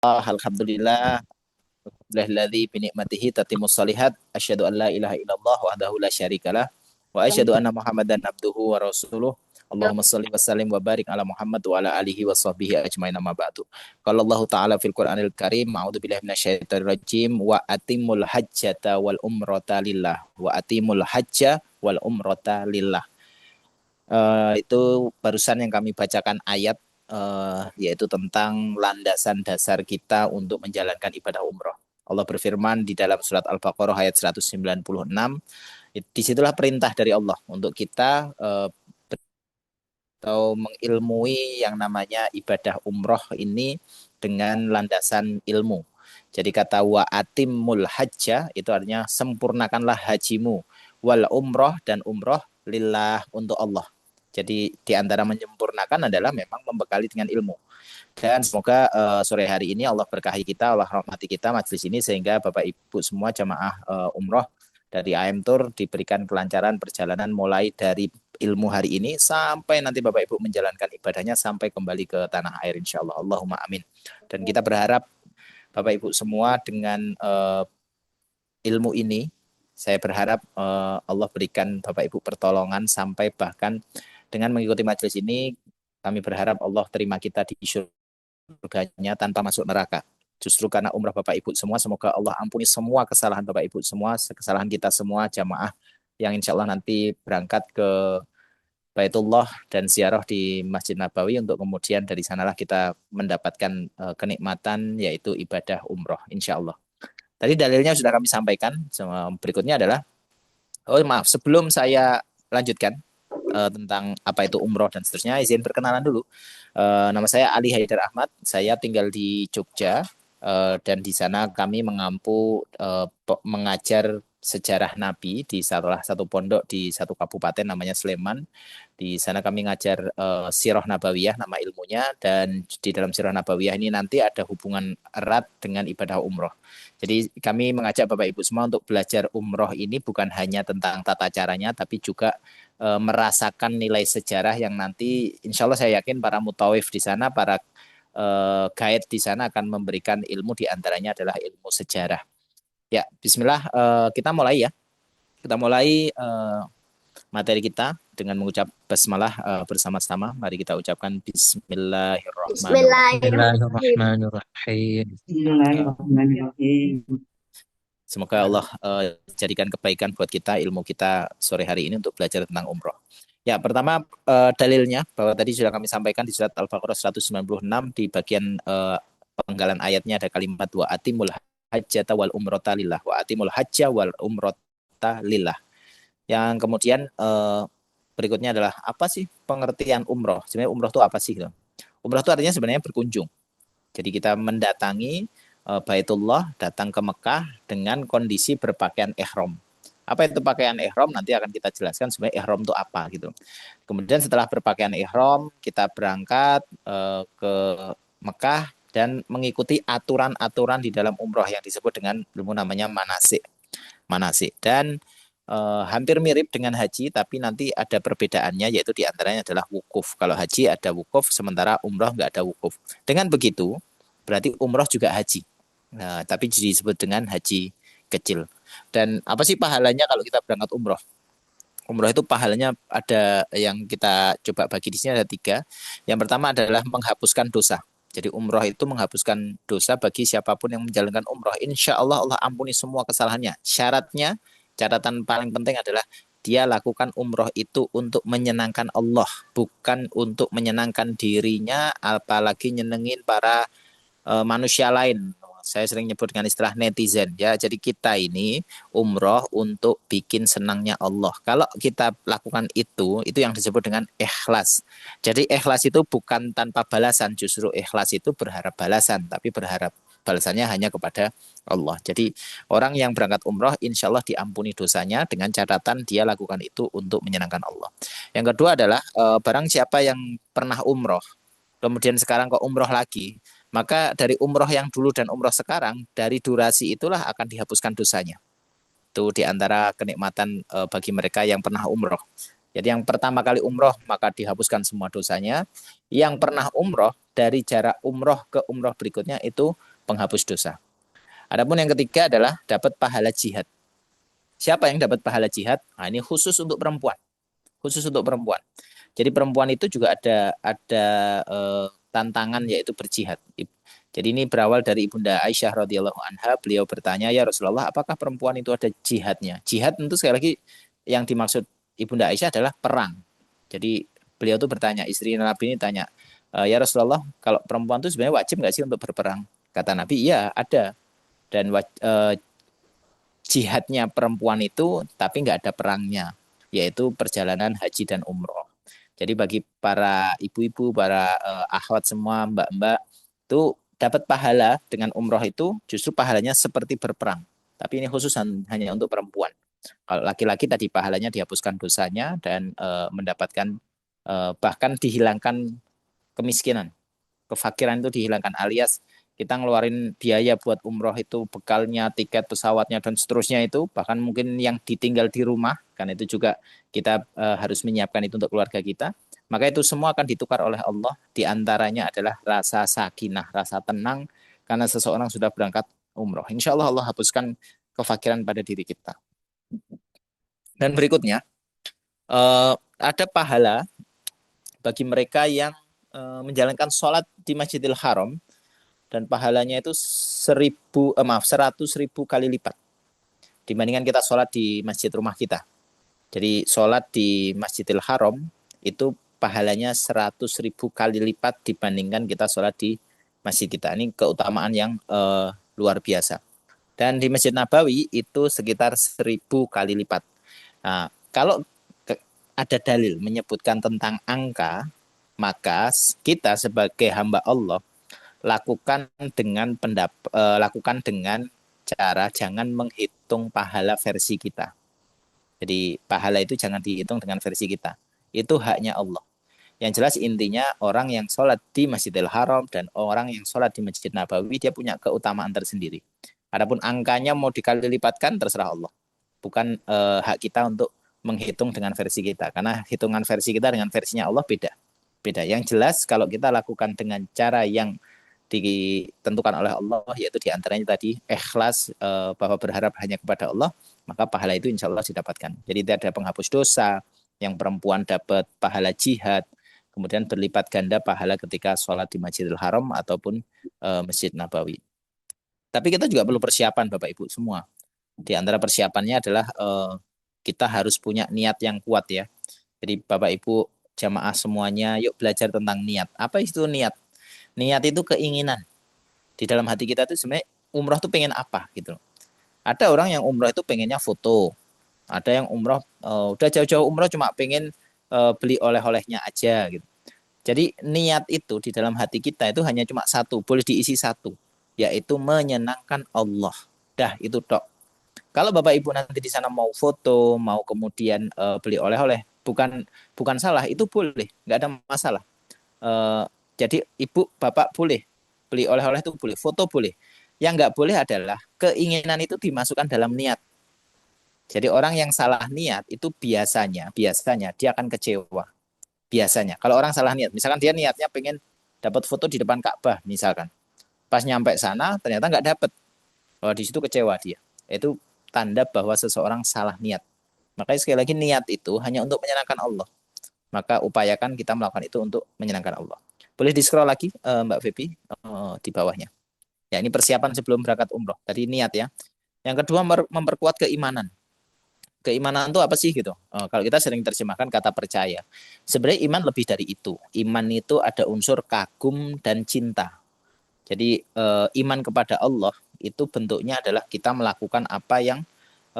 Alhamdulillah, alhamdulillahilladzi bi ni'matihi tatimmus shalihat, asyhadu an la ilaha illallah wahdahu la syarikalah, wa asyhadu anna Muhammadan abduhu wa rasuluh. Allahumma shalli wa sallim wa barik ala Muhammad wa ala alihi wa sahbihi ajmain amma ba'du. Qala Allah Ta'ala fil Qur'anil Karim, a'udzu billahi minasyaitonir rajim, wa atimul hajjata wal umrata lillah, wa atimul hajja wal umrata lillah. Itu barusan yang kami bacakan ayat yaitu tentang landasan dasar kita untuk menjalankan ibadah umroh. Allah berfirman di dalam surat Al-Baqarah ayat 196, disitulah perintah dari Allah untuk kita atau mengilmui yang namanya ibadah umroh ini dengan landasan ilmu. Jadi kata wa atimul hajja itu artinya sempurnakanlah hajimu, wal umroh dan umroh lillah untuk Allah. Jadi di antara menyempurnakan adalah memang membekali dengan ilmu. Dan semoga sore hari ini Allah berkahi kita, Allah rahmati kita majelis ini sehingga Bapak Ibu semua jamaah umroh dari AM Tour diberikan kelancaran perjalanan mulai dari ilmu hari ini sampai nanti Bapak Ibu menjalankan ibadahnya sampai kembali ke tanah air insya Allah. Allahumma amin. Dan kita berharap Bapak Ibu semua dengan ilmu ini, saya berharap Allah berikan Bapak Ibu pertolongan sampai bahkan dengan mengikuti majelis ini, kami berharap Allah terima kita di surganya tanpa masuk neraka. Justru karena umrah Bapak Ibu semua, semoga Allah ampuni semua kesalahan Bapak Ibu semua, kesalahan kita semua jamaah yang insya Allah nanti berangkat ke Baitullah dan ziarah di Masjid Nabawi untuk kemudian dari sanalah kita mendapatkan kenikmatan yaitu ibadah umroh insya Allah. Tadi dalilnya sudah kami sampaikan. Berikutnya adalah, sebelum saya lanjutkan tentang apa itu umroh dan seterusnya, izin perkenalan dulu. Nama saya Ali Haidar Ahmad, saya tinggal di Jogja dan di sana kami mengajar sejarah Nabi di salah satu pondok di satu kabupaten namanya Sleman. Di sana kami ngajar Sirah Nabawiyah nama ilmunya, dan di dalam Sirah Nabawiyah ini nanti ada hubungan erat dengan ibadah umroh. Jadi kami mengajak Bapak Ibu semua untuk belajar umroh ini bukan hanya tentang tata caranya, tapi juga merasakan nilai sejarah yang nanti insya Allah saya yakin para mutawif di sana, para guide di sana akan memberikan ilmu, di antaranya adalah ilmu sejarah. Ya, Bismillah, kita mulai ya. Kita mulai materi kita dengan mengucap basmalah bersama-sama. Mari kita ucapkan Bismillahirrahmanirrahim. Bismillahirrahmanirrahim. Bismillahirrahmanirrahim. Bismillahirrahmanirrahim. Semoga Allah jadikan kebaikan buat kita, ilmu kita sore hari ini untuk belajar tentang umroh. Ya, pertama dalilnya bahwa tadi sudah kami sampaikan di surat Al-Baqarah 196 di bagian penggalan ayatnya ada kalimat wa atimul hajjata wal umrata lillah, wa atimul hajja wal umrata lillah. Yang kemudian berikutnya adalah apa sih pengertian umroh? Sebenarnya umroh itu apa sih? Gitu? Umroh itu artinya sebenarnya berkunjung. Jadi kita mendatangi Baitullah, datang ke Mekah dengan kondisi berpakaian ihram. Apa itu pakaian ihram? Nanti akan kita jelaskan sebenarnya ihram itu apa gitu. Kemudian setelah berpakaian ihram, kita berangkat ke Mekah dan mengikuti aturan-aturan di dalam umroh yang disebut dengan ilmu namanya manasik. Manasik. Dan hampir mirip dengan haji, tapi nanti ada perbedaannya, yaitu diantaranya adalah wukuf. Kalau haji ada wukuf, sementara umroh nggak ada wukuf. Dengan begitu, berarti umroh juga haji. Nah, tapi disebut dengan haji kecil. Dan apa sih pahalanya kalau kita berangkat umroh? Umroh itu pahalanya ada yang kita coba bagi di sini ada 3. Yang pertama adalah menghapuskan dosa. Jadi umroh itu menghapuskan dosa bagi siapapun yang menjalankan umroh. Insya Allah Allah ampuni semua kesalahannya. Syaratnya, catatan paling penting adalah dia lakukan umroh itu untuk menyenangkan Allah, bukan untuk menyenangkan dirinya, apalagi nyenengin para manusia lain. Saya sering nyebut dengan istilah netizen ya. Jadi kita ini umroh untuk bikin senangnya Allah. Kalau kita lakukan itu yang disebut dengan ikhlas. Jadi ikhlas itu bukan tanpa balasan, justru ikhlas itu berharap balasan, tapi berharap balasannya hanya kepada Allah. Jadi orang yang berangkat umroh insya Allah diampuni dosanya dengan catatan dia lakukan itu untuk menyenangkan Allah. Yang kedua adalah barang siapa yang pernah umroh kemudian sekarang kok umroh lagi, maka dari umroh yang dulu dan umroh sekarang, dari durasi itulah akan dihapuskan dosanya. Itu diantara kenikmatan bagi mereka yang pernah umroh. Jadi yang pertama kali umroh, maka dihapuskan semua dosanya. Yang pernah umroh, dari jarak umroh ke umroh berikutnya itu penghapus dosa. Adapun yang ketiga adalah dapat pahala jihad. Siapa yang dapat pahala jihad? Nah, ini khusus untuk perempuan. Khusus untuk perempuan. Jadi perempuan itu juga ada tantangan yaitu berjihad. Jadi ini berawal dari Ibunda Aisyah radhiyallahu anha. Beliau bertanya, ya Rasulullah, apakah perempuan itu ada jihadnya? Jihad tentu sekali lagi yang dimaksud Ibunda Aisyah adalah perang. Jadi beliau tuh bertanya, istri Nabi ini tanya, ya Rasulullah, kalau perempuan itu sebenarnya wajib nggak sih untuk berperang? Kata Nabi, iya ada. Dan jihadnya perempuan itu tapi nggak ada perangnya, yaitu perjalanan haji dan umroh. Jadi bagi para ibu-ibu, para akhwat semua, mbak-mbak, itu dapat pahala dengan umroh itu justru pahalanya seperti berperang. Tapi ini khusus hanya untuk perempuan. Kalau laki-laki tadi pahalanya dihapuskan dosanya dan mendapatkan bahkan dihilangkan kemiskinan, kefakiran itu dihilangkan, alias kita ngeluarin biaya buat umroh itu bekalnya, tiket pesawatnya dan seterusnya itu bahkan mungkin yang ditinggal di rumah, kan itu juga kita harus menyiapkan itu untuk keluarga kita. Maka itu semua akan ditukar oleh Allah. Di antaranya adalah rasa sakinah, rasa tenang karena seseorang sudah berangkat umroh. Insya Allah Allah hapuskan kefakiran pada diri kita. Dan berikutnya ada pahala bagi mereka yang menjalankan sholat di Masjidil Haram dan pahalanya itu 100.000 kali lipat dibandingkan kita sholat di masjid rumah kita. Jadi sholat di Masjidil Haram itu pahalanya 100.000 kali lipat dibandingkan kita sholat di masjid kita. Ini keutamaan yang luar biasa. Dan di Masjid Nabawi itu sekitar 1.000 kali lipat. Nah, kalau ada dalil menyebutkan tentang angka, maka kita sebagai hamba Allah lakukan dengan cara jangan menghitung pahala versi kita. Jadi pahala itu jangan dihitung dengan versi kita. Itu haknya Allah. Yang jelas intinya orang yang sholat di Masjidil Haram dan orang yang sholat di Masjid Nabawi dia punya keutamaan tersendiri. Adapun angkanya mau dikali lipatkan terserah Allah. Bukan hak kita untuk menghitung dengan versi kita. Karena hitungan versi kita dengan versinya Allah beda. Beda. Yang jelas kalau kita lakukan dengan cara yang ditentukan oleh Allah, yaitu diantaranya tadi ikhlas, bahwa berharap hanya kepada Allah, maka pahala itu insya Allah didapatkan. Jadi tidak ada penghapus dosa, yang perempuan dapat pahala jihad, kemudian berlipat ganda pahala ketika sholat di Masjidil Haram ataupun Masjid Nabawi. Tapi kita juga perlu persiapan Bapak Ibu semua. Di antara persiapannya adalah kita harus punya niat yang kuat ya. Jadi Bapak Ibu jamaah semuanya, yuk belajar tentang niat. Apa itu niat? Niat itu keinginan. Di dalam hati kita itu sebenarnya umroh itu pengen apa gitu. Ada orang yang umroh itu pengennya foto. Ada yang umroh udah jauh-jauh umroh cuma pengen beli oleh-olehnya aja gitu. Jadi niat itu di dalam hati kita itu hanya cuma satu, boleh diisi satu, yaitu menyenangkan Allah. Dah itu tok. Kalau Bapak Ibu nanti di sana mau foto, mau kemudian beli oleh-oleh, bukan salah, itu boleh, nggak ada masalah. Jadi ibu bapak boleh beli oleh-oleh itu boleh, foto boleh. Yang nggak boleh adalah keinginan itu dimasukkan dalam niat. Jadi orang yang salah niat itu biasanya dia akan kecewa. Biasanya kalau orang salah niat, misalkan dia niatnya pengen dapat foto di depan Ka'bah misalkan, pas nyampe sana ternyata nggak dapat, di situ kecewa dia. Itu tanda bahwa seseorang salah niat. Makanya sekali lagi niat itu hanya untuk menyenangkan Allah. Maka upayakan kita melakukan itu untuk menyenangkan Allah. Boleh di-scroll lagi Mbak Febi di bawahnya. Ya, ini persiapan sebelum berangkat umroh. Tadi niat ya. Yang kedua memperkuat keimanan. Keimanan itu apa sih gitu? Kalau kita sering terjemahkan kata percaya. Sebenarnya iman lebih dari itu. Iman itu ada unsur kagum dan cinta. Jadi iman kepada Allah itu bentuknya adalah kita melakukan apa yang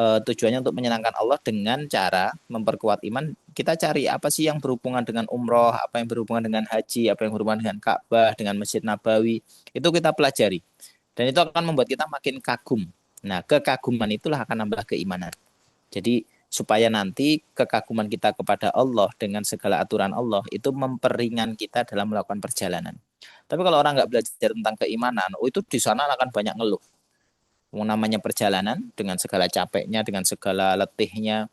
tujuannya untuk menyenangkan Allah dengan cara memperkuat iman. Kita cari apa sih yang berhubungan dengan umroh, apa yang berhubungan dengan haji, apa yang berhubungan dengan Ka'bah, dengan Masjid Nabawi. Itu kita pelajari. Dan itu akan membuat kita makin kagum. Nah, kekaguman itulah akan nambah keimanan. Jadi supaya nanti kekaguman kita kepada Allah dengan segala aturan Allah itu memperingan kita dalam melakukan perjalanan. Tapi kalau orang nggak belajar tentang keimanan, itu di sana akan banyak ngeluh. Namanya perjalanan dengan segala capeknya, dengan segala letihnya,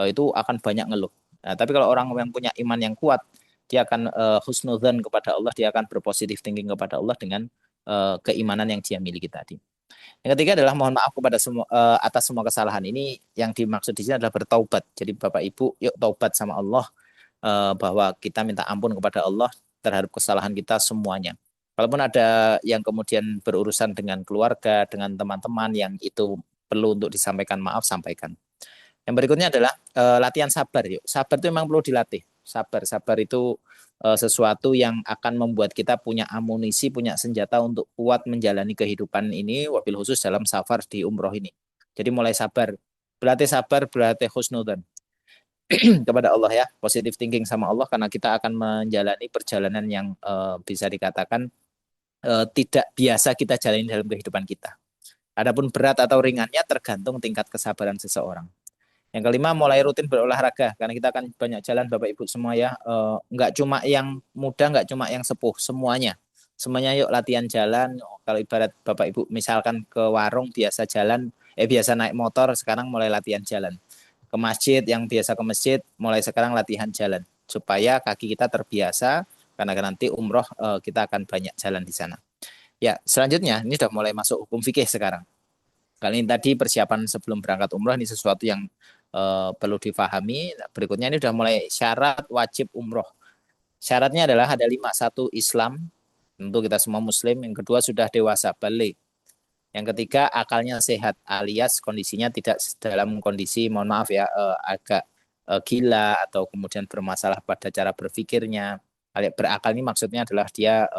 itu akan banyak ngeluh. Nah, tapi kalau orang yang punya iman yang kuat, dia akan husnudzan kepada Allah, dia akan berpositif thinking kepada Allah dengan keimanan yang dia miliki tadi. Yang ketiga adalah mohon maaf kepada semua atas semua kesalahan. Ini yang dimaksud di sini adalah bertaubat. Jadi Bapak Ibu, yuk taubat sama Allah, bahwa kita minta ampun kepada Allah terhadap kesalahan kita semuanya. Walaupun ada yang kemudian berurusan dengan keluarga, dengan teman-teman yang itu perlu untuk disampaikan maaf, sampaikan. Yang berikutnya adalah latihan sabar. Yuk, sabar itu memang perlu dilatih. Sabar itu sesuatu yang akan membuat kita punya amunisi, punya senjata untuk kuat menjalani kehidupan ini, wabil khusus dalam safar di umroh ini. Jadi mulai sabar, berlatih husnudzan kepada Allah ya, positive thinking sama Allah, karena kita akan menjalani perjalanan yang bisa dikatakan tidak biasa kita jalani dalam kehidupan kita. Adapun berat atau ringannya tergantung tingkat kesabaran seseorang. Yang kelima, mulai rutin berolahraga, karena kita akan banyak jalan Bapak Ibu semua ya. Nggak cuma yang muda, nggak cuma yang sepuh, semuanya. Semuanya yuk latihan jalan. Kalau ibarat Bapak Ibu misalkan ke warung biasa jalan, biasa naik motor, sekarang mulai latihan jalan. Ke masjid, yang biasa ke masjid, mulai sekarang latihan jalan. Supaya kaki kita terbiasa, karena nanti umroh kita akan banyak jalan di sana. Ya, selanjutnya, ini sudah mulai masuk hukum fikih sekarang. Kali ini tadi persiapan sebelum berangkat umroh, ini sesuatu yang perlu difahami. Berikutnya ini sudah mulai syarat wajib umroh. Syaratnya adalah ada 5. Satu, Islam. Tentu kita semua muslim. Yang kedua, sudah dewasa, balik. Yang ketiga, akalnya sehat alias kondisinya tidak dalam kondisi, mohon maaf ya, agak gila atau kemudian bermasalah pada cara berpikirnya. Berakal ini maksudnya adalah dia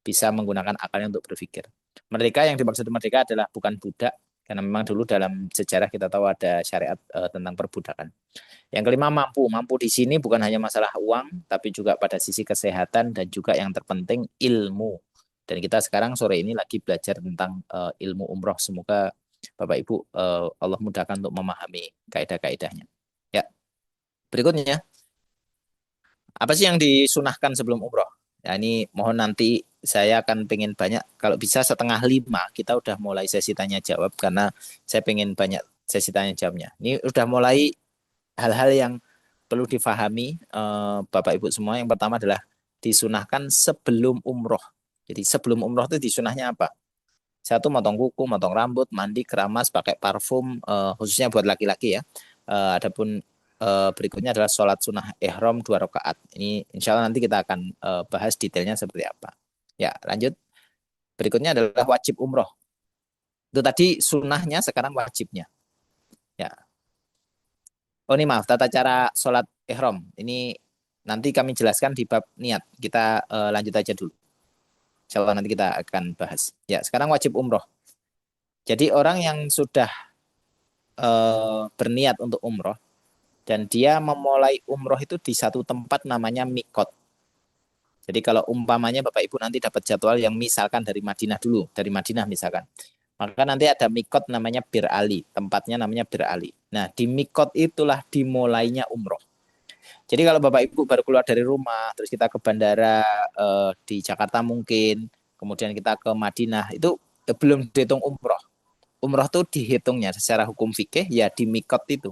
bisa menggunakan akalnya untuk berpikir. Merdeka, yang dimaksud merdeka adalah bukan budak, karena memang dulu dalam sejarah kita tahu ada syariat tentang perbudakan. Yang kelima, mampu. Mampu di sini bukan hanya masalah uang, tapi juga pada sisi kesehatan dan juga yang terpenting ilmu. Dan kita sekarang sore ini lagi belajar tentang ilmu umroh. Semoga Bapak Ibu Allah mudahkan untuk memahami kaidah-kaidahnya. Ya, berikutnya, apa sih yang disunahkan sebelum umroh? Ya, ini mohon nanti saya akan pengen banyak, kalau bisa 4:30 kita udah mulai sesi tanya jawab, karena saya pengen banyak sesi tanya jawabnya. Ini udah mulai hal-hal yang perlu difahami Bapak Ibu semua. Yang pertama adalah disunahkan sebelum umroh. Jadi sebelum umroh itu disunahnya apa? Satu, motong kuku, motong rambut, mandi, keramas, pakai parfum, khususnya buat laki-laki ya. Adapun berikutnya adalah sholat sunnah ihram 2 rakaat. Ini insya Allah nanti kita akan bahas detailnya seperti apa. Ya, lanjut. Berikutnya adalah wajib umroh. Itu tadi sunnahnya, sekarang wajibnya. Ya. Oh ini maaf, tata cara sholat ihram. Ini nanti kami jelaskan di bab niat. Kita lanjut aja dulu. Insya Allah nanti kita akan bahas. Ya, sekarang wajib umroh. Jadi orang yang sudah berniat untuk umroh dan dia memulai umroh itu di satu tempat namanya mikot. Jadi kalau umpamanya Bapak Ibu nanti dapat jadwal yang misalkan dari Madinah dulu, dari Madinah misalkan, maka nanti ada mikot namanya Bir Ali, tempatnya namanya Bir Ali. Nah, di mikot itulah dimulainya umroh. Jadi kalau Bapak Ibu baru keluar dari rumah, terus kita ke bandara di Jakarta mungkin, kemudian kita ke Madinah, itu belum dihitung umroh. Umroh itu dihitungnya secara hukum fikih ya di mikot itu.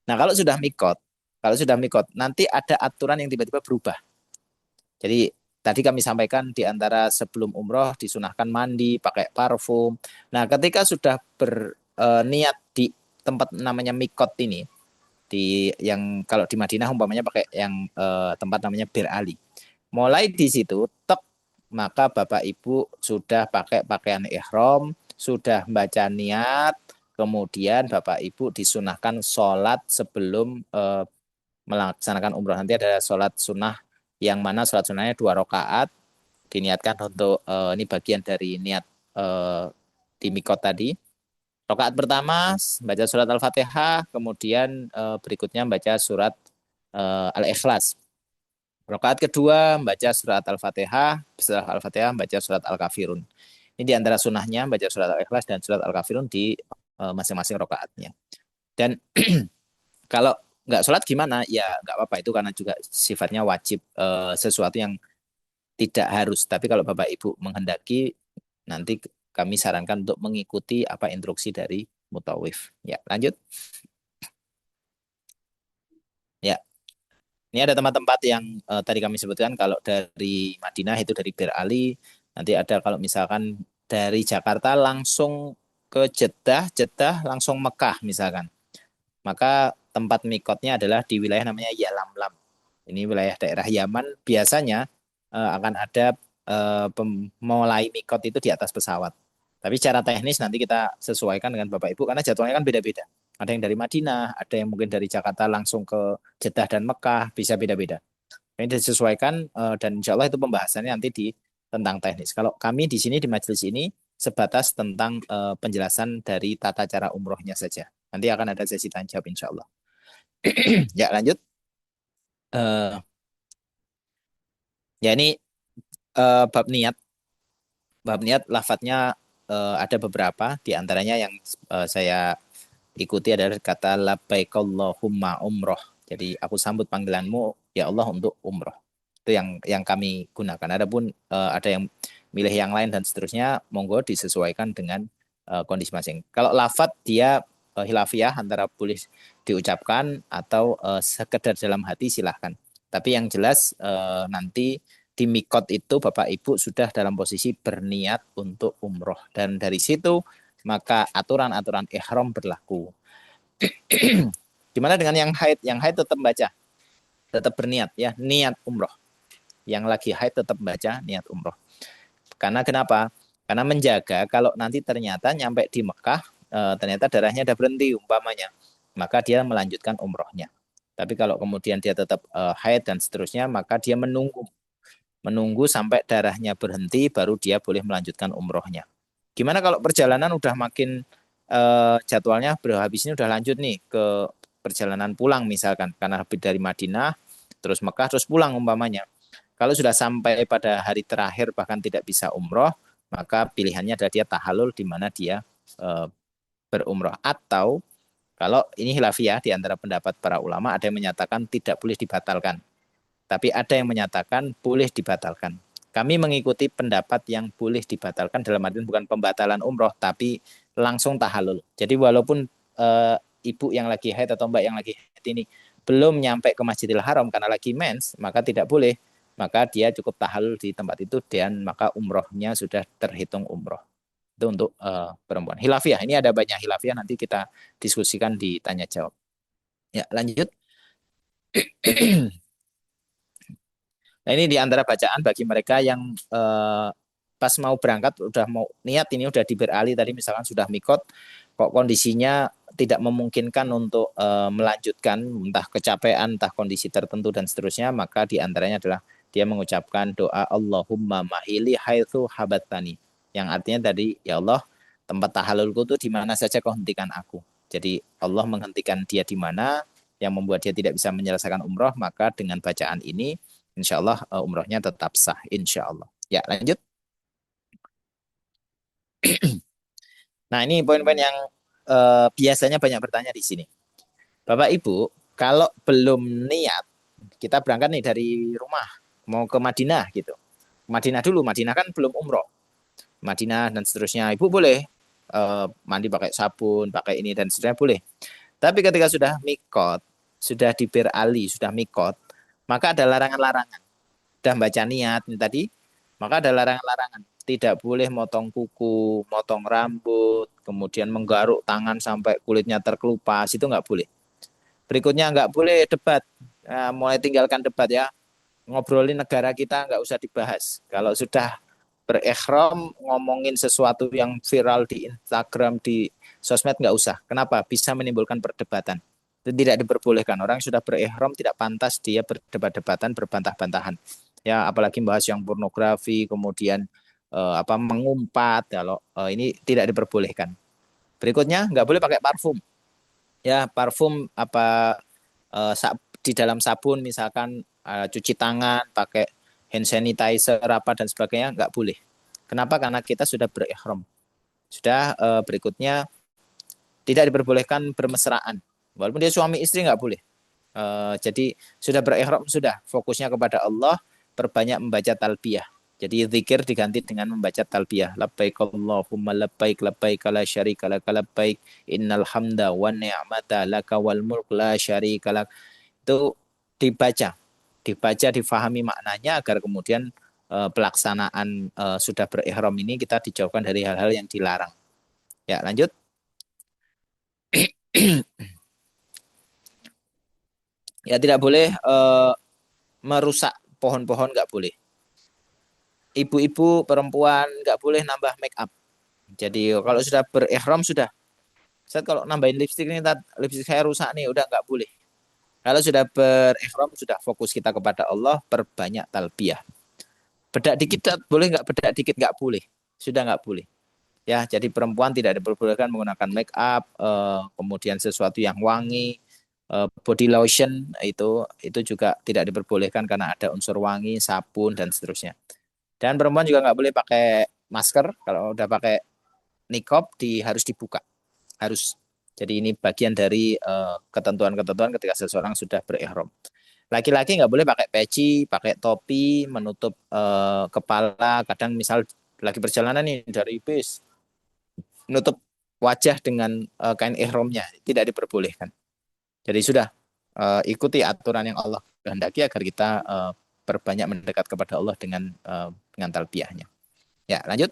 Nah, kalau sudah mikot, nanti ada aturan yang tiba-tiba berubah. Jadi tadi kami sampaikan di antara sebelum umroh disunahkan mandi, pakai parfum. Nah, ketika sudah berniat di tempat namanya mikot ini, di yang kalau di Madinah umpamanya pakai yang tempat namanya Bir Ali. Mulai di situ, tek, maka Bapak Ibu sudah pakai pakaian ihram, sudah baca niat, kemudian Bapak Ibu disunahkan sholat sebelum melaksanakan umroh. Nanti ada sholat sunnah, yang mana sholat sunnahnya 2 rakaat, diniatkan untuk ini bagian dari niat di mikot tadi. Rakaat pertama baca surat Al-Fatihah, kemudian berikutnya baca surat Al-Ikhlas. Rakaat kedua baca surat Al-Fatihah, setelah Al-Fatihah baca surat Al-Kafirun. Ini di antara sunnahnya baca surat Al-Ikhlas dan surat Al-Kafirun di masing-masing rakaatnya. Dan kalau nggak sholat gimana? Ya nggak apa-apa, itu karena juga sifatnya wajib, sesuatu yang tidak harus. Tapi kalau Bapak Ibu menghendaki, nanti kami sarankan untuk mengikuti apa instruksi dari mutawif. Ya, lanjut. Ya, ini ada tempat-tempat yang tadi kami sebutkan. Kalau dari Madinah itu dari Bir Ali, Nanti ada kalau misalkan dari Jakarta langsung ke Jeddah, Jeddah langsung Mekah misalkan. Maka tempat mikotnya adalah di wilayah namanya Yalamlam. Ini wilayah daerah Yaman. Biasanya akan ada mulai mikot itu di atas pesawat. Tapi secara teknis nanti kita sesuaikan dengan Bapak Ibu karena jadwalnya kan beda-beda. Ada yang dari Madinah, ada yang mungkin dari Jakarta langsung ke Jeddah dan Mekah, bisa beda-beda. Ini disesuaikan dan insya Allah itu pembahasannya nanti di tentang teknis. Kalau kami di sini di majelis ini sebatas tentang penjelasan dari tata cara umrohnya saja. Nanti akan ada sesi tanya jawab insya Allah. Ya lanjut. Uh, ya ini bab niat. Bab niat lafadznya ada beberapa. Di antaranya yang saya ikuti adalah kata labbaikallahumma umroh. Jadi aku sambut panggilanmu ya Allah untuk umroh. Itu yang kami gunakan. Adapun ada yang milih yang lain dan seterusnya, monggo disesuaikan dengan kondisi masing. Kalau lafadz dia hilafiah antara boleh diucapkan atau sekedar dalam hati silahkan. Tapi yang jelas nanti di mikot itu Bapak Ibu sudah dalam posisi berniat untuk umroh. Dan dari situ maka aturan-aturan ihram berlaku. Gimana dengan yang haid? Yang haid tetap baca, tetap berniat ya, niat umroh. Yang lagi haid tetap baca niat umroh. Karena kenapa? Karena menjaga kalau nanti ternyata nyampe di Mekah, ternyata darahnya udah berhenti umpamanya, maka dia melanjutkan umrohnya. Tapi kalau kemudian dia tetap haid dan seterusnya, maka dia menunggu sampai darahnya berhenti, baru dia boleh melanjutkan umrohnya. Gimana kalau perjalanan udah makin jadwalnya habis ini udah lanjut nih ke perjalanan pulang misalkan karena habis dari Madinah terus Mekah terus pulang umpamanya. Kalau sudah sampai pada hari terakhir bahkan tidak bisa umroh, maka pilihannya adalah dia tahalul di mana dia berumroh. Atau kalau ini hilafiyah di antara pendapat para ulama, ada yang menyatakan tidak boleh dibatalkan. Tapi ada yang menyatakan boleh dibatalkan. Kami mengikuti pendapat yang boleh dibatalkan dalam artian bukan pembatalan umroh, tapi langsung tahalul. Jadi walaupun ibu yang lagi haid atau mbak yang lagi haid ini belum nyampe ke Masjidil Haram karena lagi mens, maka tidak boleh. Maka dia cukup tahalul di tempat itu dan maka umrohnya sudah terhitung umroh. Itu untuk perempuan. Hilafiyah, ini ada banyak hilafiyah, nanti kita diskusikan di tanya jawab. Ya, lanjut. Nah ini di antara bacaan bagi mereka yang pas mau berangkat udah mau niat ini udah diberali tadi misalkan sudah mikot kok kondisinya tidak memungkinkan untuk melanjutkan entah kecapean entah kondisi tertentu dan seterusnya maka di antaranya adalah dia mengucapkan doa Allahumma mahili haitsu habattani yang artinya tadi ya Allah tempat tahalulku tuh di mana saja kau hentikan aku. Jadi Allah menghentikan dia di mana yang membuat dia tidak bisa menyelesaikan umroh maka dengan bacaan ini insya Allah umrohnya tetap sah, insya Allah. Ya, lanjut. Nah, ini poin-poin yang biasanya banyak bertanya di sini. Bapak Ibu, kalau belum niat, kita berangkat nih dari rumah, mau ke Madinah gitu. Madinah dulu, Madinah kan belum umroh. Madinah dan seterusnya, Ibu boleh mandi pakai sabun, pakai ini dan seterusnya boleh. Tapi ketika sudah mikot, sudah di Bir Ali, sudah mikot, maka ada larangan-larangan. Sudah baca niat ini tadi, maka ada larangan-larangan. Tidak boleh motong kuku, motong rambut, kemudian menggaruk tangan sampai kulitnya terkelupas, itu nggak boleh. Berikutnya nggak boleh debat. Nah, mulai tinggalkan debat ya. Ngobrolin negara kita nggak usah dibahas. Kalau sudah berikhram, ngomongin sesuatu yang viral di Instagram, di sosmed nggak usah. Kenapa? Bisa menimbulkan perdebatan. Itu tidak diperbolehkan. Orang yang sudah berikhram tidak pantas dia berdebat-debatan, berbantah-bantahan. Ya, apalagi bahas yang pornografi, kemudian mengumpat. Kalau ini tidak diperbolehkan. Berikutnya nggak boleh pakai parfum. Ya, parfum di dalam sabun misalkan cuci tangan, pakai hand sanitizer apa dan sebagainya nggak boleh. Kenapa? Karena kita sudah berikhram. Sudah berikutnya tidak diperbolehkan bermesraan. Walaupun dia suami istri nggak boleh. Jadi sudah berikhram sudah fokusnya kepada Allah, perbanyak membaca talbiyah. Jadi zikir diganti dengan membaca talbiyah. Labbaik Allahumma labbaik labbaik la syarika lak labbaik innal hamda wan ni'mata laka wal mulk la syarika lak. Itu dibaca, difahami maknanya agar kemudian pelaksanaan sudah berihram ini kita dijauhkan dari hal-hal yang dilarang. Ya, lanjut. Ya, tidak boleh merusak pohon-pohon, nggak boleh. Ibu-ibu perempuan nggak boleh nambah make up. Jadi kalau sudah berihram sudah. Saat kalau nambahin lipstik ini, lipstik saya rusak nih, udah nggak boleh. Kalau sudah berihram sudah fokus kita kepada Allah, perbanyak talbiyah. Bedak dikit boleh nggak? Bedak dikit nggak boleh. Sudah nggak boleh. Ya, jadi perempuan tidak diperbolehkan menggunakan make up, kemudian sesuatu yang wangi, body lotion itu juga tidak diperbolehkan karena ada unsur wangi, sabun dan seterusnya. Dan perempuan juga nggak boleh pakai masker. Kalau udah pakai niqab harus dibuka, harus. Jadi ini bagian dari ketentuan-ketentuan ketika seseorang sudah berihram. Laki-laki nggak boleh pakai peci, pakai topi, menutup kepala. Kadang misal lagi perjalanan nih dari bis, menutup wajah dengan kain ihramnya, tidak diperbolehkan. Jadi sudah ikuti aturan yang Allah kehendaki agar kita perbanyak mendekat kepada Allah dengan talbiyahnya. Ya, lanjut.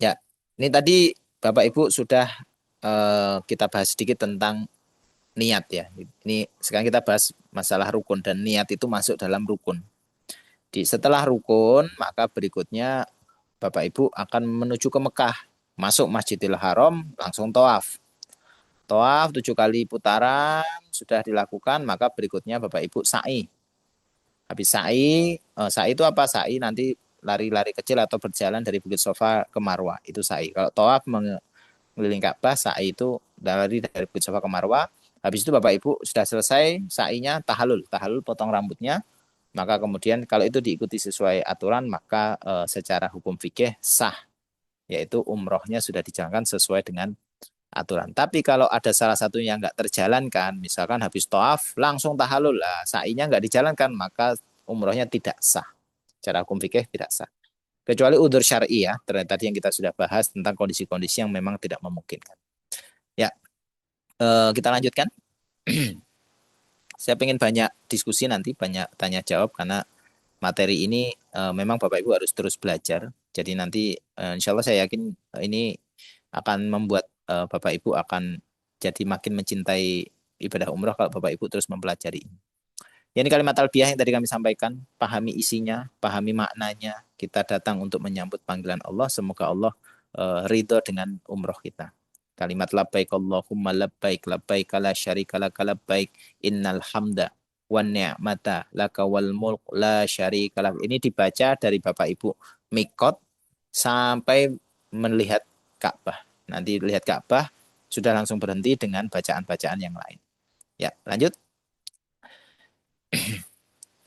Ya, ini tadi Bapak Ibu sudah kita bahas sedikit tentang niat ya. Ini sekarang kita bahas masalah rukun dan niat itu masuk dalam rukun. Setelah rukun, maka berikutnya Bapak Ibu akan menuju ke Mekah, masuk Masjidil Haram, langsung tawaf. Tawaf 7 kali putaran sudah dilakukan, maka berikutnya Bapak Ibu sa'i. Habis sa'i, sa'i itu apa? Sa'i nanti lari-lari kecil atau berjalan dari Bukit Sofa ke Marwah, itu sa'i. Kalau tawaf mengelilingi Ka'bah, sa'i itu lari dari Bukit Sofa ke Marwah. Habis itu Bapak Ibu sudah selesai sa'inya, tahalul potong rambutnya. Maka kemudian kalau itu diikuti sesuai aturan, maka secara hukum fikih sah, yaitu umrohnya sudah dijalankan sesuai dengan aturan. Tapi kalau ada salah satu yang nggak terjalankan, misalkan habis tawaf langsung tahalul lah, sa'inya nggak dijalankan, maka umrohnya tidak sah. Secara hukum fikih tidak sah. Kecuali udzur syar'i ya, tadi yang kita sudah bahas tentang kondisi-kondisi yang memang tidak memungkinkan. Ya, kita lanjutkan. Saya pengen banyak diskusi nanti, banyak tanya jawab karena materi ini memang Bapak Ibu harus terus belajar. Jadi nanti insya Allah saya yakin ini akan membuat Bapak Ibu akan jadi makin mencintai ibadah umroh kalau Bapak Ibu terus mempelajari ini. Ya, ini kalimat talbiyah yang tadi kami sampaikan, pahami isinya, pahami maknanya. Kita datang untuk menyambut panggilan Allah. Semoga Allah ridho dengan umroh kita. Kalimat labbaik Allahumma labbaik labbaik la syarika laka labbaik innal hamda wan ni'mata laka wal mulk la syarika lak. Ini dibaca dari Bapak Ibu mikot sampai melihat Ka'bah. Nanti lihat Ka'bah sudah langsung berhenti dengan bacaan-bacaan yang lain. Ya, lanjut.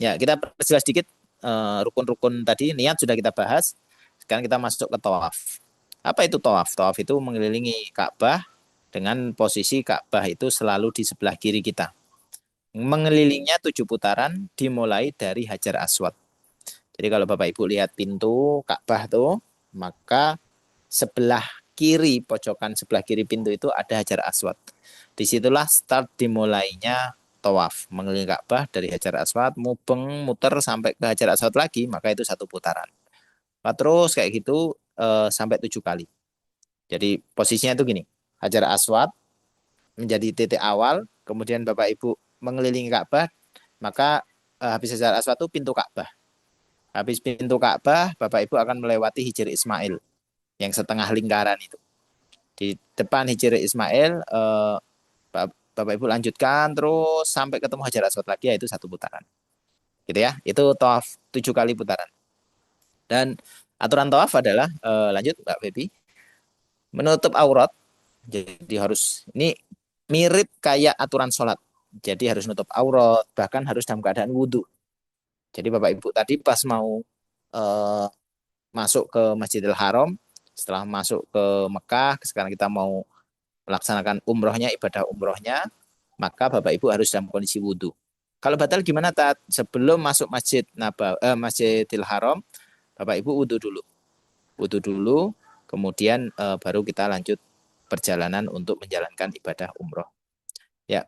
Ya, kita perjelas sedikit rukun-rukun tadi. Niat sudah kita bahas. Sekarang kita masuk ke tawaf. Apa itu tawaf? Tawaf itu mengelilingi Ka'bah dengan posisi Ka'bah itu selalu di sebelah kiri kita. Mengelilingnya 7 putaran dimulai dari Hajar Aswad. Jadi kalau Bapak Ibu lihat pintu Ka'bah tuh, maka sebelah kiri, pojokan sebelah kiri pintu itu ada Hajar Aswad. Disitulah start dimulainya tawaf, mengelilingi Ka'bah dari Hajar Aswad, mubeng, muter sampai ke Hajar Aswad lagi, maka itu 1 putaran. Nah, terus kayak gitu sampai 7 kali. Jadi posisinya itu gini, Hajar Aswad menjadi titik awal, kemudian Bapak Ibu mengelilingi Ka'bah, maka habis Hajar Aswad itu pintu Ka'bah. Habis pintu Ka'bah, Bapak Ibu akan melewati Hijr Ismail yang setengah lingkaran itu. Di depan Hijr Ismail, Bapak Ibu lanjutkan terus sampai ketemu Hajar Aswad lagi, yaitu 1 putaran. Gitu ya. Itu tawaf 7 kali putaran. Dan aturan tawaf adalah lanjut Mbak Febi, menutup aurat. Jadi harus ini mirip kayak aturan sholat. Jadi harus nutup aurat, bahkan harus dalam keadaan wudhu. Jadi Bapak Ibu tadi pas mau masuk ke Masjidil Haram, setelah masuk ke Mekah, sekarang kita mau melaksanakan umrohnya, ibadah umrohnya, maka Bapak Ibu harus dalam kondisi wudhu. Kalau batal gimana, Tat? Sebelum masuk Masjidil Haram, Bapak Ibu wudhu dulu. Wudhu dulu, kemudian baru kita lanjut perjalanan untuk menjalankan ibadah umroh. Ya,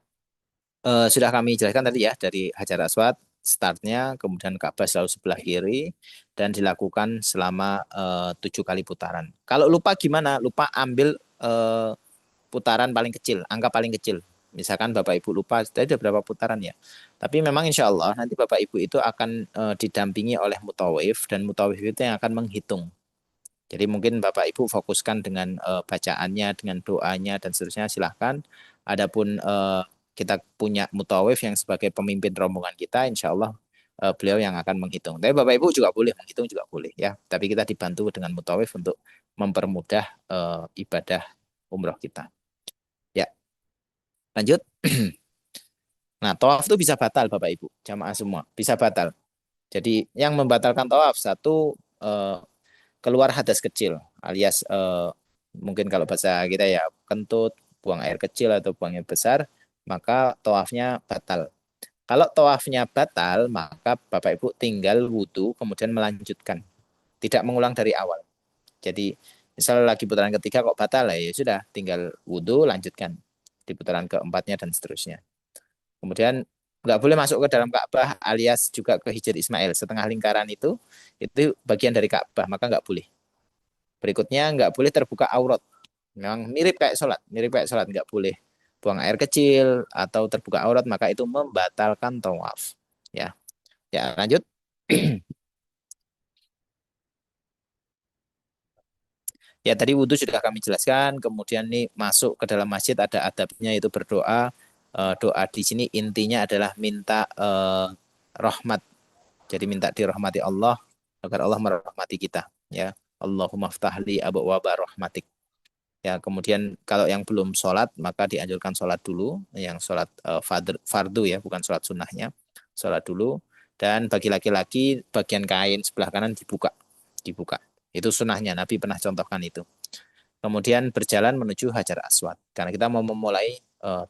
sudah kami jelaskan tadi ya, dari Hajar Aswad startnya, kemudian Ka'bah selalu sebelah kiri, dan dilakukan selama 7 kali putaran. Kalau lupa gimana? Lupa ambil putaran paling kecil, angka paling kecil. Misalkan Bapak Ibu lupa, tadi ada berapa putaran ya. Tapi memang insya Allah nanti Bapak Ibu itu akan didampingi oleh mutawif, dan mutawif itu yang akan menghitung. Jadi mungkin Bapak Ibu fokuskan dengan bacaannya, dengan doanya dan seterusnya silahkan. Adapun kita punya mutawif yang sebagai pemimpin rombongan kita, insya Allah beliau yang akan menghitung. Tapi Bapak Ibu juga boleh menghitung juga boleh ya. Tapi kita dibantu dengan mutawif untuk mempermudah ibadah umroh kita. Ya, lanjut. Nah, tawaf itu bisa batal Bapak Ibu, jamaah semua, bisa batal. Jadi yang membatalkan tawaf satu keluar hadas kecil alias mungkin kalau bahasa kita ya kentut, buang air kecil atau buang air besar, maka tawafnya batal. Kalau tawafnya batal, maka Bapak Ibu tinggal wudhu kemudian melanjutkan, tidak mengulang dari awal. Jadi misalnya lagi putaran ketiga kok batal ya sudah tinggal wudhu lanjutkan di putaran keempatnya dan seterusnya. Kemudian nggak boleh masuk ke dalam Ka'bah alias juga ke Hijr Ismail, setengah lingkaran itu bagian dari Ka'bah, maka nggak boleh. Berikutnya nggak boleh terbuka aurat. Memang mirip kayak sholat nggak boleh buang air kecil atau terbuka aurat, maka itu membatalkan tawaf. Ya, ya lanjut. Ya tadi wudhu sudah kami jelaskan. Kemudian nih masuk ke dalam masjid ada adabnya itu berdoa. Doa di sini intinya adalah minta rahmat. Jadi minta dirahmati Allah agar Allah merahmati kita. Ya, Allahumma ftahli abwaaba rahmatik. Ya, kemudian kalau yang belum sholat maka dianjurkan sholat dulu, yang sholat fardu ya, bukan sholat sunnahnya, sholat dulu. Dan bagi laki-laki bagian kain sebelah kanan dibuka. Itu sunnahnya, Nabi pernah contohkan itu. Kemudian berjalan menuju Hajar Aswad karena kita mau memulai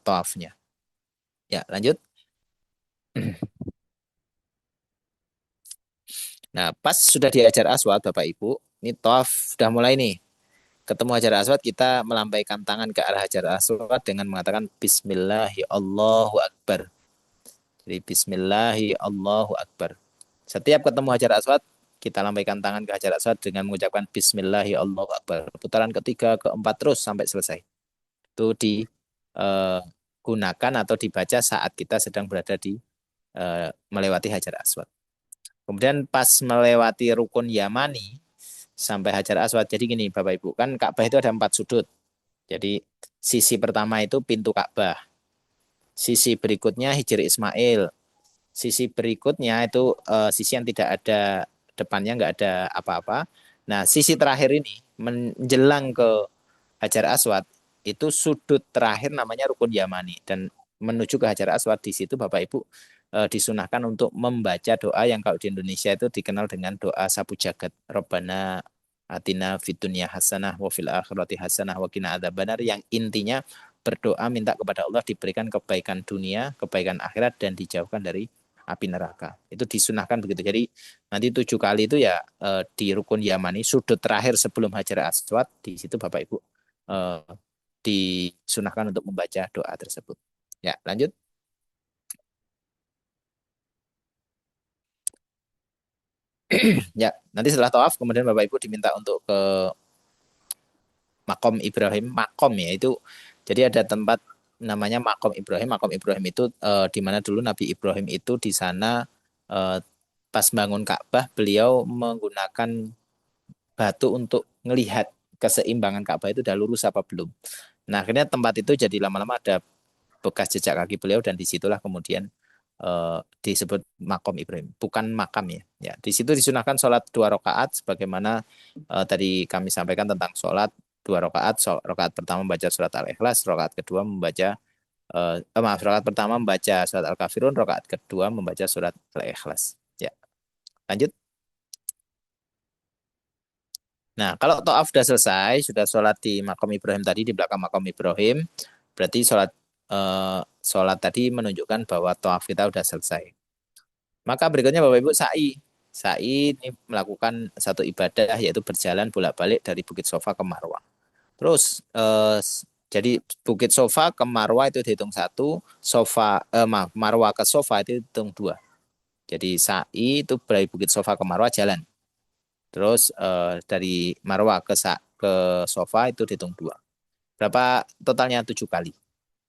tawafnya. Ya, lanjut. Nah, pas sudah di Hajar Aswad, Bapak Ibu, ini tawaf sudah mulai nih. Ketemu Hajar Aswad, kita melambaikan tangan ke arah Hajar Aswad dengan mengatakan Bismillahi Allahu Akbar. Jadi Bismillahi Allahu Akbar. Setiap ketemu Hajar Aswad, kita lambaikan tangan ke Hajar Aswad dengan mengucapkan Bismillahi Allahu Akbar. Putaran ketiga, keempat terus sampai selesai. Itu digunakan atau dibaca saat kita sedang berada di melewati Hajar Aswad. Kemudian pas melewati Rukun Yamani sampai Hajar Aswad. Jadi gini Bapak Ibu, kan Ka'bah itu ada 4 sudut. Jadi sisi pertama itu pintu Ka'bah. Sisi berikutnya Hijr Ismail. Sisi berikutnya itu sisi yang tidak ada depannya, nggak ada apa-apa. Nah, sisi terakhir ini menjelang ke Hajar Aswad itu sudut terakhir namanya Rukun Yamani, dan menuju ke Hajar Aswad di situ Bapak Ibu disunahkan untuk membaca doa yang kalau di Indonesia itu dikenal dengan doa sapu jagat. Rabbana atina fid dunya hasanah wa fil akhirati hasanah wa qina adzabannar, yang intinya berdoa minta kepada Allah diberikan kebaikan dunia, kebaikan akhirat, dan dijauhkan dari api neraka. Itu disunahkan begitu. Jadi nanti 7 kali itu ya di Rukun Yamani, sudut terakhir sebelum Hajar Aswad, di situ Bapak Ibu disunahkan untuk membaca doa tersebut. Ya, lanjut. Ya, nanti setelah tawaf kemudian Bapak Ibu diminta untuk ke Makom Ibrahim. Makom ya itu. Jadi ada tempat namanya Makom Ibrahim. Makom Ibrahim itu di mana dulu Nabi Ibrahim itu di sana pas bangun Ka'bah beliau menggunakan batu untuk melihat keseimbangan Ka'bah itu udah lurus apa belum. Nah, akhirnya tempat itu jadi lama-lama ada bekas jejak kaki beliau, dan disitulah kemudian disebut Makom Ibrahim, bukan makam ya. Ya, di situ disunahkan sholat 2 rakaat, sebagaimana tadi kami sampaikan tentang sholat 2 rakaat. Rakaat pertama membaca surat Al-Ikhlas, rakaat kedua membaca rakaat pertama membaca surat Al-Kafirun, rakaat kedua membaca surat Al-Ikhlas. Ya, lanjut. Nah, kalau to'af sudah selesai, sudah sholat di Makom Ibrahim tadi, di belakang Makom Ibrahim, berarti sholat tadi menunjukkan bahwa to'af kita sudah selesai. Maka berikutnya Bapak Ibu sa'i. Sa'i ini melakukan satu ibadah, yaitu berjalan bolak-balik dari Bukit Sofa ke Marwah. Terus jadi Bukit Sofa ke Marwah itu dihitung 1, Marwah ke Sofa itu dihitung 2. Jadi sa'i itu dari Bukit Sofa ke Marwah jalan. Terus dari Marwah ke Sofa itu dihitung 2. Berapa totalnya? 7 kali.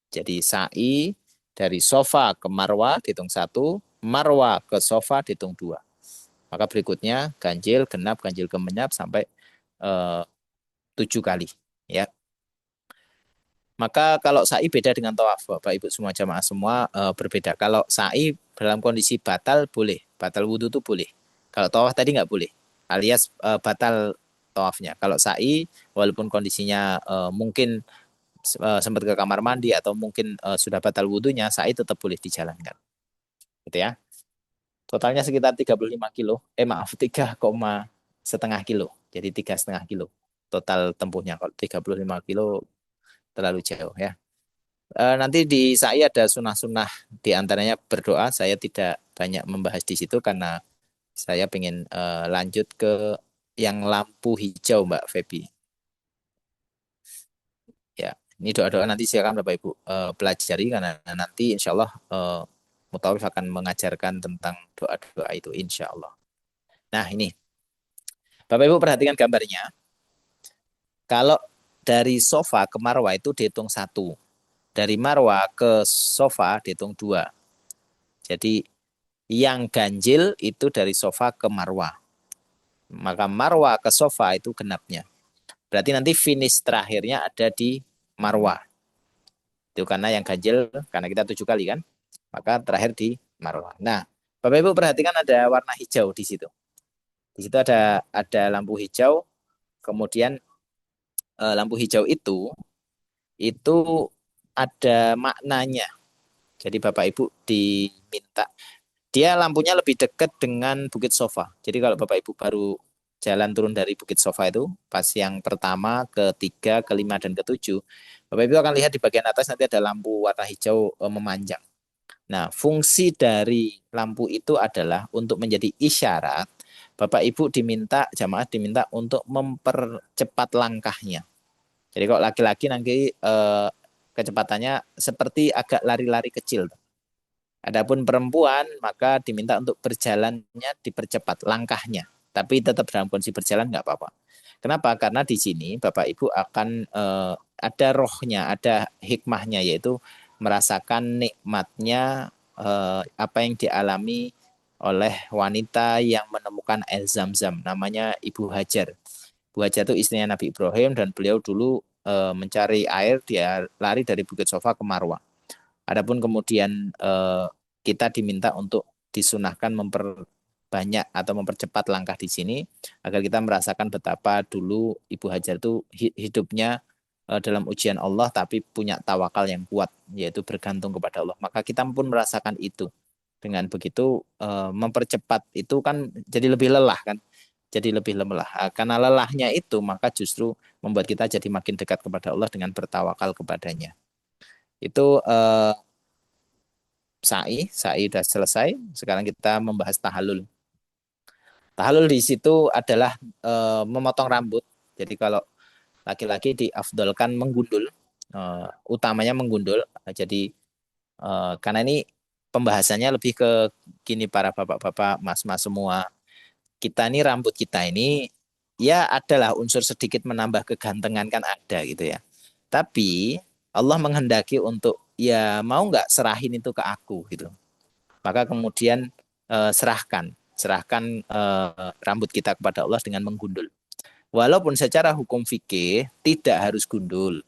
Jadi sa'i dari Sofa ke Marwah dihitung 1, Marwah ke Sofa dihitung 2. Maka berikutnya ganjil genap sampai eh, 7 kali. Ya. Maka kalau sa'i beda dengan tawaf, Bapak Ibu semua jamaah semua berbeda. Kalau sa'i dalam kondisi batal boleh, batal wudhu itu boleh. Kalau tawaf tadi nggak boleh, alias batal tawafnya. Kalau sa'i walaupun kondisinya mungkin sempat ke kamar mandi atau mungkin sudah batal wudhunya, sa'i tetap boleh dijalankan. Gitu ya. Totalnya sekitar 35 kilo, maaf 3,5 kilo. Jadi 3,5 kilo total tempuhnya. Kalau 35 kilo terlalu jauh ya. Nanti di saya ada sunah-sunah di antaranya berdoa. Saya tidak banyak membahas di situ karena saya ingin lanjut ke yang lampu hijau, Mbak Feby. Ya, ini doa-doa nanti silakan Bapak Ibu pelajari karena nanti insya Allah Mutawif akan mengajarkan tentang doa-doa itu insya Allah. Nah ini Bapak Ibu perhatikan gambarnya. Kalau dari sofa ke marwah itu dihitung 1. Dari marwah ke sofa dihitung 2. Jadi yang ganjil itu dari sofa ke marwah. Maka marwah ke sofa itu genapnya. Berarti nanti finish terakhirnya ada di marwah. Itu karena yang ganjil, karena kita 7 kali kan. Maka terakhir di marwah. Nah, Bapak Ibu perhatikan ada warna hijau di situ. Di situ ada lampu hijau. Kemudian lampu hijau itu ada maknanya. Jadi Bapak Ibu diminta, dia lampunya lebih dekat dengan Bukit Sofa. Jadi kalau Bapak Ibu baru jalan turun dari Bukit Sofa itu, pas yang pertama, ketiga, kelima, dan ketujuh, Bapak Ibu akan lihat di bagian atas nanti ada lampu warna hijau memanjang. Nah, fungsi dari lampu itu adalah untuk menjadi isyarat, Bapak Ibu jamaah diminta untuk mempercepat langkahnya. Jadi kalau laki-laki nanti kecepatannya seperti agak lari-lari kecil. Adapun perempuan maka diminta untuk berjalannya dipercepat langkahnya, tapi tetap dalam kondisi berjalan nggak apa-apa. Kenapa? Karena di sini Bapak Ibu akan ada rohnya, ada hikmahnya yaitu merasakan nikmatnya apa yang dialami oleh wanita yang menemukan air zam-zam, namanya Ibu Hajar. Ibu Hajar itu istrinya Nabi Ibrahim dan beliau dulu mencari air, dia lari dari Bukit Sofa ke Marwah. Adapun kemudian kita diminta untuk disunahkan memperbanyak atau mempercepat langkah di sini agar kita merasakan betapa dulu Ibu Hajar itu hidupnya dalam ujian Allah tapi punya tawakal yang kuat yaitu bergantung kepada Allah. Maka kita pun merasakan itu. Dengan begitu mempercepat itu kan jadi lebih lelah kan. Jadi lebih lelah. Karena lelahnya itu maka justru membuat kita jadi makin dekat kepada Allah dengan bertawakal kepadanya. Itu sa'i sudah selesai. Sekarang kita membahas tahalul. Tahalul di situ adalah memotong rambut. Jadi kalau laki-laki diafdolkan menggundul, utamanya menggundul. Jadi karena ini pembahasannya lebih ke gini para bapak-bapak, mas-mas semua. Kita ini rambut kita ini ya adalah unsur sedikit menambah kegantengan kan ada gitu ya. Tapi Allah menghendaki untuk ya mau nggak serahin itu ke aku gitu. Maka kemudian serahkan rambut kita kepada Allah dengan menggundul. Walaupun secara hukum fikih tidak harus gundul.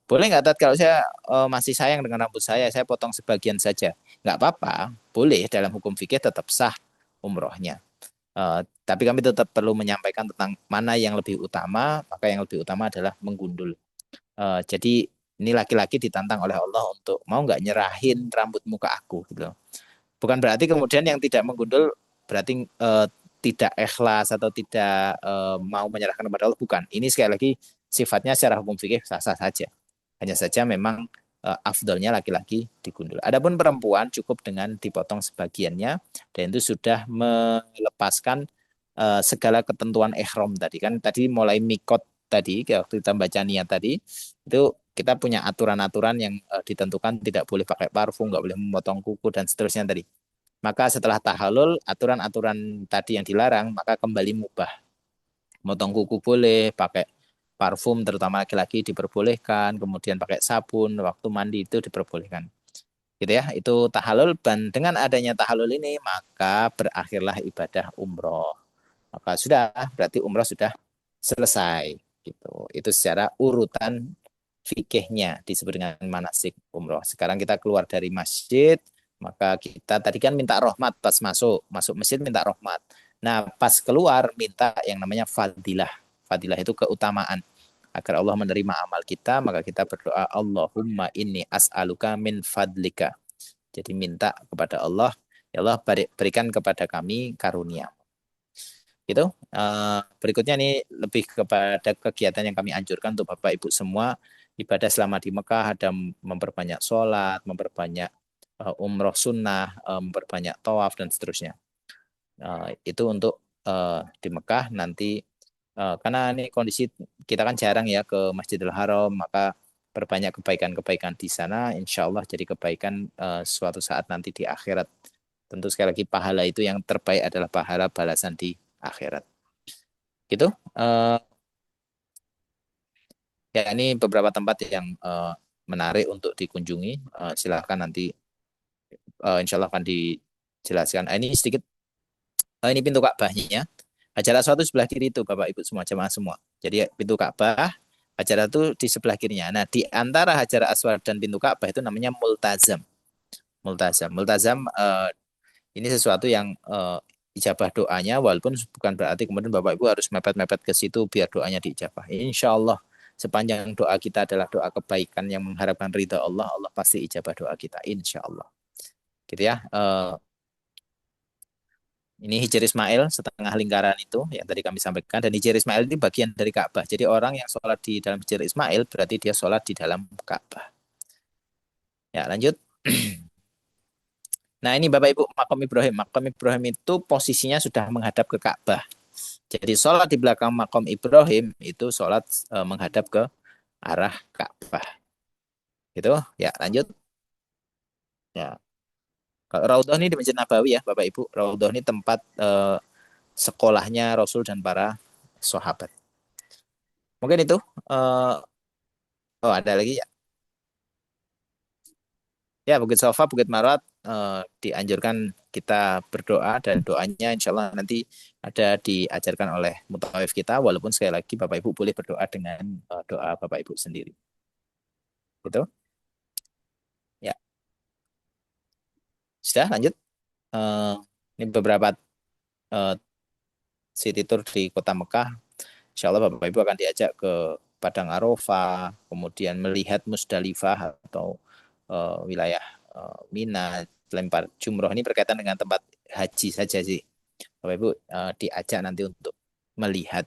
Boleh nggak Tat kalau saya masih sayang dengan rambut saya potong sebagian saja. Nggak apa-apa, boleh dalam hukum fikih tetap sah umrohnya. Tapi kami tetap perlu menyampaikan tentang mana yang lebih utama, maka yang lebih utama adalah menggundul. Jadi ini laki-laki ditantang oleh Allah untuk mau nggak nyerahin rambutmu ke aku gitu. Bukan berarti kemudian yang tidak menggundul berarti tidak ikhlas atau tidak mau menyerahkan kepada Allah. Bukan. Ini sekali lagi sifatnya secara hukum fikih sah-sah saja. Hanya saja memang afdolnya laki-laki digundul. Adapun perempuan cukup dengan dipotong sebagiannya dan itu sudah melepaskan segala ketentuan ihram tadi kan. Tadi mulai mikot tadi waktu kita baca niat tadi itu kita punya aturan-aturan yang ditentukan tidak boleh pakai parfum, nggak boleh memotong kuku dan seterusnya tadi. Maka setelah tahallul, aturan-aturan tadi yang dilarang, maka kembali mubah. Motong kuku boleh, pakai parfum terutama laki-laki diperbolehkan, kemudian pakai sabun, waktu mandi itu diperbolehkan. Gitu ya, itu tahallul, dan dengan adanya tahallul ini, maka berakhirlah ibadah umroh. Maka sudah, berarti umroh sudah selesai. Gitu. Itu secara urutan fikihnya disebut dengan manasik umroh. Sekarang kita keluar dari masjid, maka kita tadi kan minta rahmat pas masuk masjid minta rahmat. Nah, pas keluar minta yang namanya fadilah. Fadilah itu keutamaan. Agar Allah menerima amal kita, maka kita berdoa, Allahumma inni as'aluka min fadlika. Jadi minta kepada Allah, ya Allah berikan kepada kami karunia. Gitu. Berikutnya nih lebih kepada kegiatan yang kami anjurkan untuk Bapak Ibu semua, ibadah selama di Mekah ada memperbanyak sholat, memperbanyak umroh sunnah, memperbanyak tawaf dan seterusnya. Itu untuk di Mekah nanti, karena ini kondisi kita kan jarang ya ke Masjidil Haram, maka perbanyak kebaikan-kebaikan di sana, insya Allah jadi kebaikan suatu saat nanti di akhirat. Tentu sekali lagi pahala itu yang terbaik adalah pahala balasan di akhirat. Gitu. Eh, Ya, ini beberapa tempat yang menarik untuk dikunjungi. Silahkan nanti insya Allah akan dijelaskan. Ini sedikit, ini pintu Ka'bahnya. Hajar Aswad itu sebelah kiri itu, Bapak Ibu semua, jemaah semua. Jadi pintu Ka'bah, Hajar itu di sebelah kirinya. Nah, di antara Hajar Aswad dan pintu Ka'bah itu namanya multazam. Multazam. Multazam ini sesuatu yang ijabah doanya, walaupun bukan berarti kemudian Bapak Ibu harus mepet-mepet ke situ biar doanya diijabah. Insya Allah, sepanjang doa kita adalah doa kebaikan yang mengharapkan ridha Allah, Allah pasti ijabah doa kita. Insya Allah. Gitu ya. Ini Hijr Ismail setengah lingkaran itu yang tadi kami sampaikan. Dan Hijr Ismail ini bagian dari Ka'bah. Jadi orang yang sholat di dalam Hijr Ismail berarti dia sholat di dalam Ka'bah. Ya, lanjut. Nah, ini Bapak Ibu Makom Ibrahim. Makom Ibrahim itu posisinya sudah menghadap ke Ka'bah. Jadi sholat di belakang makom Ibrahim itu sholat menghadap ke arah Ka'bah. Gitu. Ya, lanjut. Ya. Kalau Raudhah ini di Masjid Nabawi ya, Bapak Ibu. Raudhah ini tempat sekolahnya Rasul dan para sahabat. Mungkin itu. Eh, oh, ada lagi ya. Ya, Bukit Sofa, Bukit Marwat dianjurkan kita berdoa, dan doanya insya Allah nanti ada diajarkan oleh mutawif kita, walaupun sekali lagi Bapak Ibu boleh berdoa dengan doa Bapak Ibu sendiri. Gitu. Ya, sudah lanjut. Eh, ini beberapa eh, city tour di Kota Mekah. Insya Allah Bapak Ibu akan diajak ke Padang Arafah, kemudian melihat Musdalifah atau wilayah Mina, lempar jumroh. Ini berkaitan dengan tempat haji saja sih. Bapak Ibu diajak nanti untuk melihat.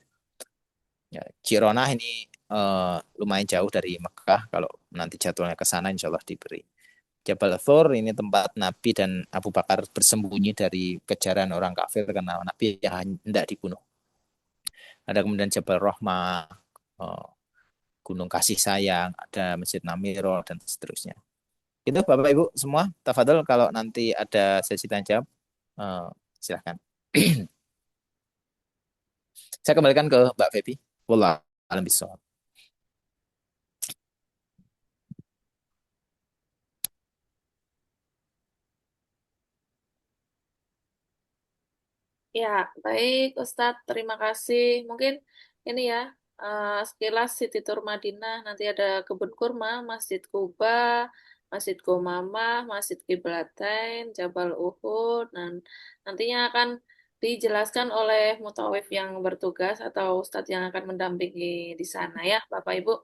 Ya, Cironah ini lumayan jauh dari Mekah. Kalau nanti jadwalnya ke sana, insya Allah diberi. Jabal Thur ini tempat Nabi dan Abu Bakar bersembunyi dari kejaran orang kafir karena Nabi yang hendak dibunuh. Ada kemudian Jabal Rahmah, eh, Gunung Kasih Sayang, ada Masjid Namirul dan seterusnya. Itu Bapak Ibu semua, tafadhol kalau nanti ada sesi tanya jawab, eh, silahkan. Saya kembalikan ke Mbak Febi. Wallah alam bisawab. Ya, baik Ustadz, terima kasih. Mungkin ini ya, sekilas City Tour Madinah, nanti ada Kebun Kurma, Masjid Kuba, Masjid Gomamah, Masjid Kiblatain, Jabal Uhud, dan nantinya akan dijelaskan oleh mutawif yang bertugas atau Ustadz yang akan mendampingi di sana ya, Bapak Ibu.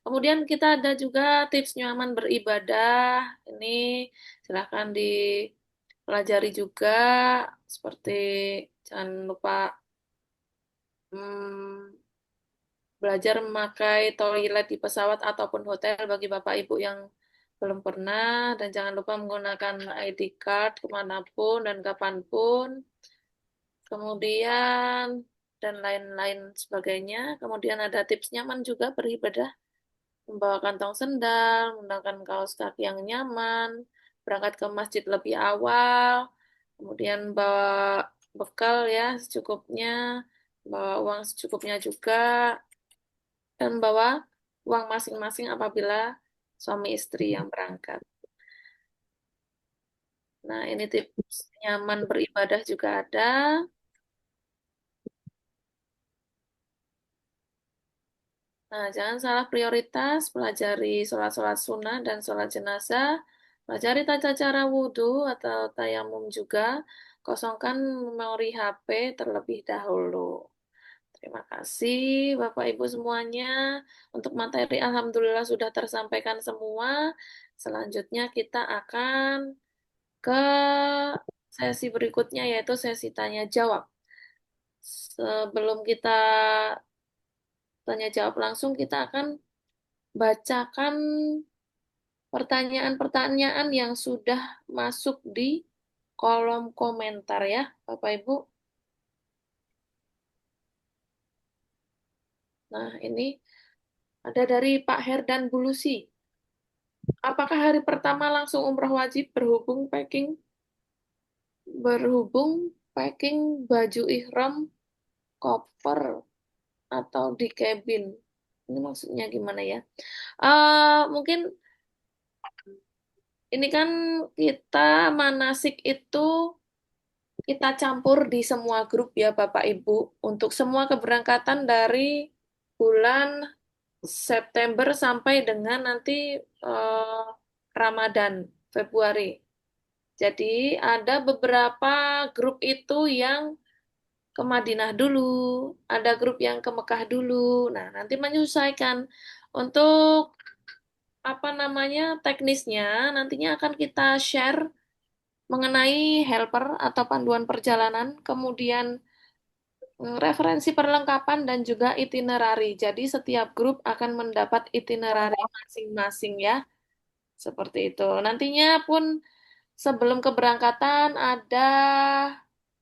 Kemudian kita ada juga tips nyaman beribadah. Ini silahkan dipelajari juga, seperti jangan lupa hmm, belajar memakai toilet di pesawat ataupun hotel bagi Bapak Ibu yang belum pernah. Dan jangan lupa menggunakan ID card kemanapun dan kapanpun. Kemudian dan lain-lain sebagainya. Kemudian ada tips nyaman juga beribadah. Membawa kantong sendal, menggunakan kaos kaki yang nyaman, berangkat ke masjid lebih awal, Kemudian bawa bekal ya secukupnya, bawa uang secukupnya juga, dan bawa uang masing-masing apabila suami istri yang berangkat. Nah, ini tips nyaman beribadah juga ada. Nah, jangan salah prioritas, pelajari sholat-sholat sunnah dan sholat jenazah, pelajari tata cara wudhu atau tayamum juga, kosongkan memori HP terlebih dahulu. Terima kasih Bapak Ibu semuanya. Untuk materi Alhamdulillah sudah tersampaikan semua. Selanjutnya kita akan ke sesi berikutnya yaitu sesi tanya jawab. Sebelum kita tanya jawab langsung, kita akan bacakan pertanyaan-pertanyaan yang sudah masuk di kolom komentar ya, Bapak Ibu. Nah, ini ada dari Pak Herdan Bulusi. Apakah hari pertama langsung umroh wajib berhubung packing baju ihram, koper atau di cabin? Ini maksudnya gimana ya? Mungkin ini kan kita manasik itu kita campur di semua grup ya Bapak Ibu untuk semua keberangkatan dari bulan September sampai dengan nanti eh, Ramadan Februari. Jadi ada beberapa grup itu yang ke Madinah dulu, ada grup yang ke Mekah dulu. Nah, nanti menyesuaikan untuk apa namanya teknisnya nantinya akan kita share mengenai helper atau panduan perjalanan, kemudian referensi perlengkapan dan juga itinerary. Jadi setiap grup akan mendapat itinerary masing-masing ya. Seperti itu. Nantinya pun sebelum keberangkatan ada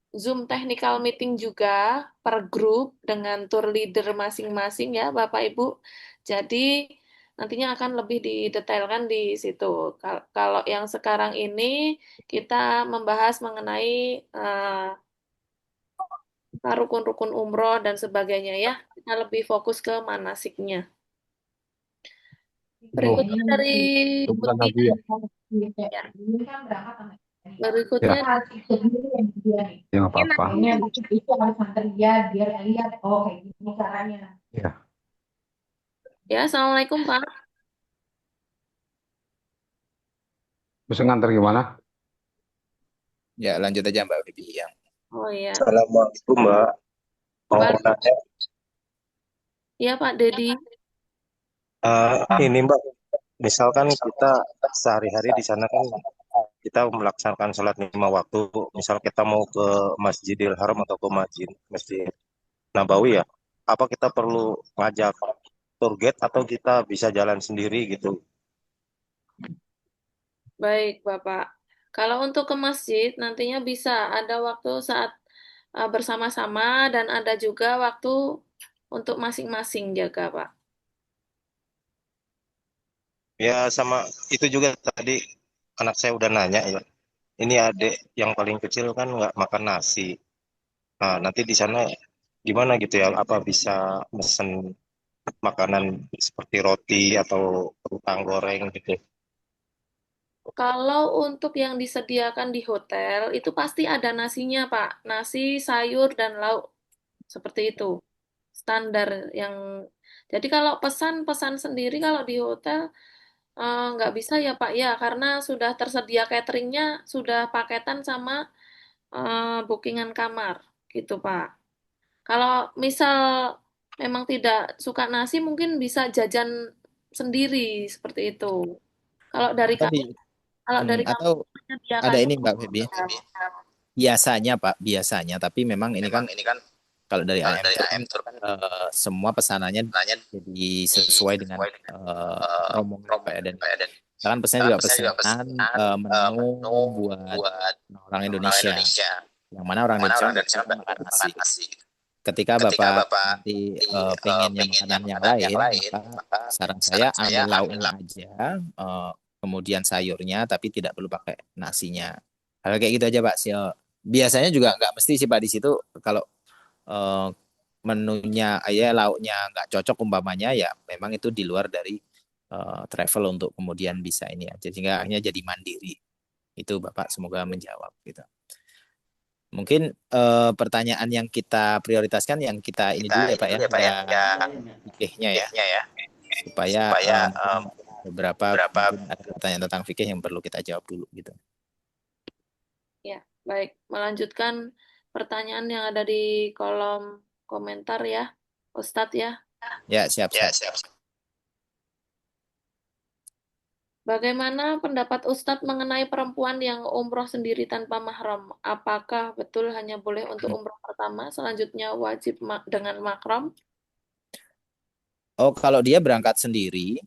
Zoom technical meeting juga per grup dengan tour leader masing-masing ya Bapak Ibu. Jadi nantinya akan lebih didetailkan di situ. Kalau yang sekarang ini kita membahas mengenai rukun-rukun umroh dan sebagainya ya. Kita lebih fokus ke manasiknya. Oh, Berikutnya dari bukan Mutia. lagi ya. Ya. Ya, Berikutnya ya nggak apa-apa. Ya, ya, Assalamualaikum Pak. bisa nganter gimana? Ya, lanjut aja Mbak Bibi yang Oh iya, Assalamualaikum Mbak. Mau Balik. nanya, Iya Pak Dedi. ini Mbak, misalkan kita sehari-hari di sana kan kita melaksanakan sholat 5 waktu. Misal kita mau ke Masjidil Haram atau ke Masjid Nabawi ya, apa kita perlu ngajak tour guide atau kita bisa jalan sendiri gitu? Baik Bapak. Kalau untuk ke masjid nantinya bisa ada waktu saat bersama-sama dan ada juga waktu untuk masing-masing jaga Pak. Ya sama itu juga tadi anak saya udah nanya ya. Ini adik yang paling kecil kan nggak makan nasi. Nah, nanti di sana gimana gitu ya? Apa bisa mesen makanan seperti roti atau kentang goreng gitu? Kalau untuk yang disediakan di hotel itu pasti ada nasinya Pak. Nasi, sayur, dan lauk. Seperti itu. Standar yang jadi kalau pesan-pesan sendiri kalau di hotel nggak bisa ya Pak ya karena sudah tersedia cateringnya sudah paketan sama bookingan kamar gitu Pak. Kalau misal memang tidak suka nasi mungkin bisa jajan sendiri seperti itu. Kalau dari atau kami di kalau dari kami atau ada menyediakannya ini Mbak Bibi. Biasanya Pak, biasanya tapi memang ini kan kalau dari AM Tour kan semua pesanannya jadi sesuai dengan rombongan Pak ya dan kan pesannya juga pesanan menu buat orang Indonesia yang mana orang Indonesia nggak suka makan nasi. Ketika Bapak nanti pengennya makanan yang lain, maka saran saya ambil lauknya aja, kemudian sayurnya, tapi tidak perlu pakai nasinya. Hal kayak gitu aja Pak. biasanya juga nggak mesti sih Pak di situ kalau eh, menunya lauknya nggak cocok umpamanya ya memang itu di luar dari travel untuk kemudian bisa ini ya. Jadi nggak hanya jadi mandiri. Itu Bapak semoga menjawab gitu. Mungkin pertanyaan yang kita prioritaskan yang kita ini dulu ya Pak ya, nggak fikihnya ya, supaya beberapa mungkin ada pertanyaan tentang fikih yang perlu kita jawab dulu gitu. Ya, baik. Melanjutkan pertanyaan yang ada di kolom komentar ya, Ustadz ya. Ya siap. Bagaimana pendapat Ustadz mengenai perempuan yang umroh sendiri tanpa mahram? Apakah betul hanya boleh untuk umroh pertama, selanjutnya wajib dengan mahram? Oh, kalau dia berangkat sendiri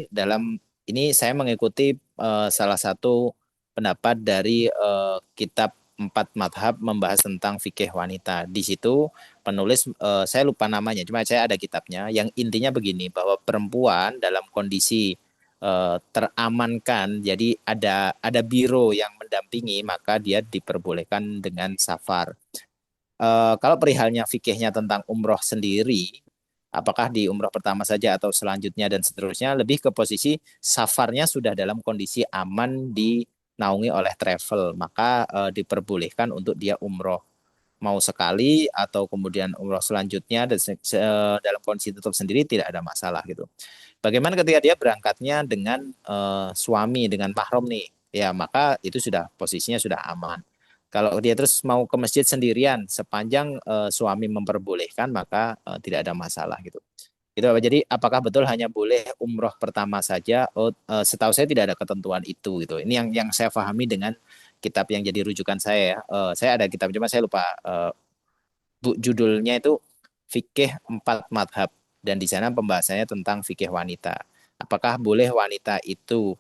dalam ini saya mengikuti salah satu pendapat dari kitab Empat Madhab membahas tentang fikih wanita. Di situ penulis saya lupa namanya, cuma saya ada kitabnya yang intinya begini bahwa perempuan dalam kondisi teramankan, jadi ada biro yang mendampingi, maka dia diperbolehkan dengan safar. Kalau perihalnya fikihnya tentang umroh sendiri, apakah di umroh pertama saja atau selanjutnya dan seterusnya, lebih ke posisi safarnya sudah dalam kondisi aman dinaungi oleh travel, maka diperbolehkan untuk dia umroh mau sekali atau kemudian umroh selanjutnya dan dalam kondisi tutup sendiri tidak ada masalah gitu. Bagaimana ketika dia berangkatnya dengan suami dengan mahram nih, ya maka itu sudah posisinya sudah aman. Kalau dia terus mau ke masjid sendirian, sepanjang suami memperbolehkan, maka tidak ada masalah gitu. Itu apa? Jadi apakah betul hanya boleh umroh pertama saja? Oh, setahu saya tidak ada ketentuan itu gitu. Ini yang saya pahami dengan kitab yang jadi rujukan saya ya. Saya ada kitab cuma saya lupa judulnya itu Fikih Empat Madhab dan di sana pembahasannya tentang fikih wanita. Apakah boleh wanita itu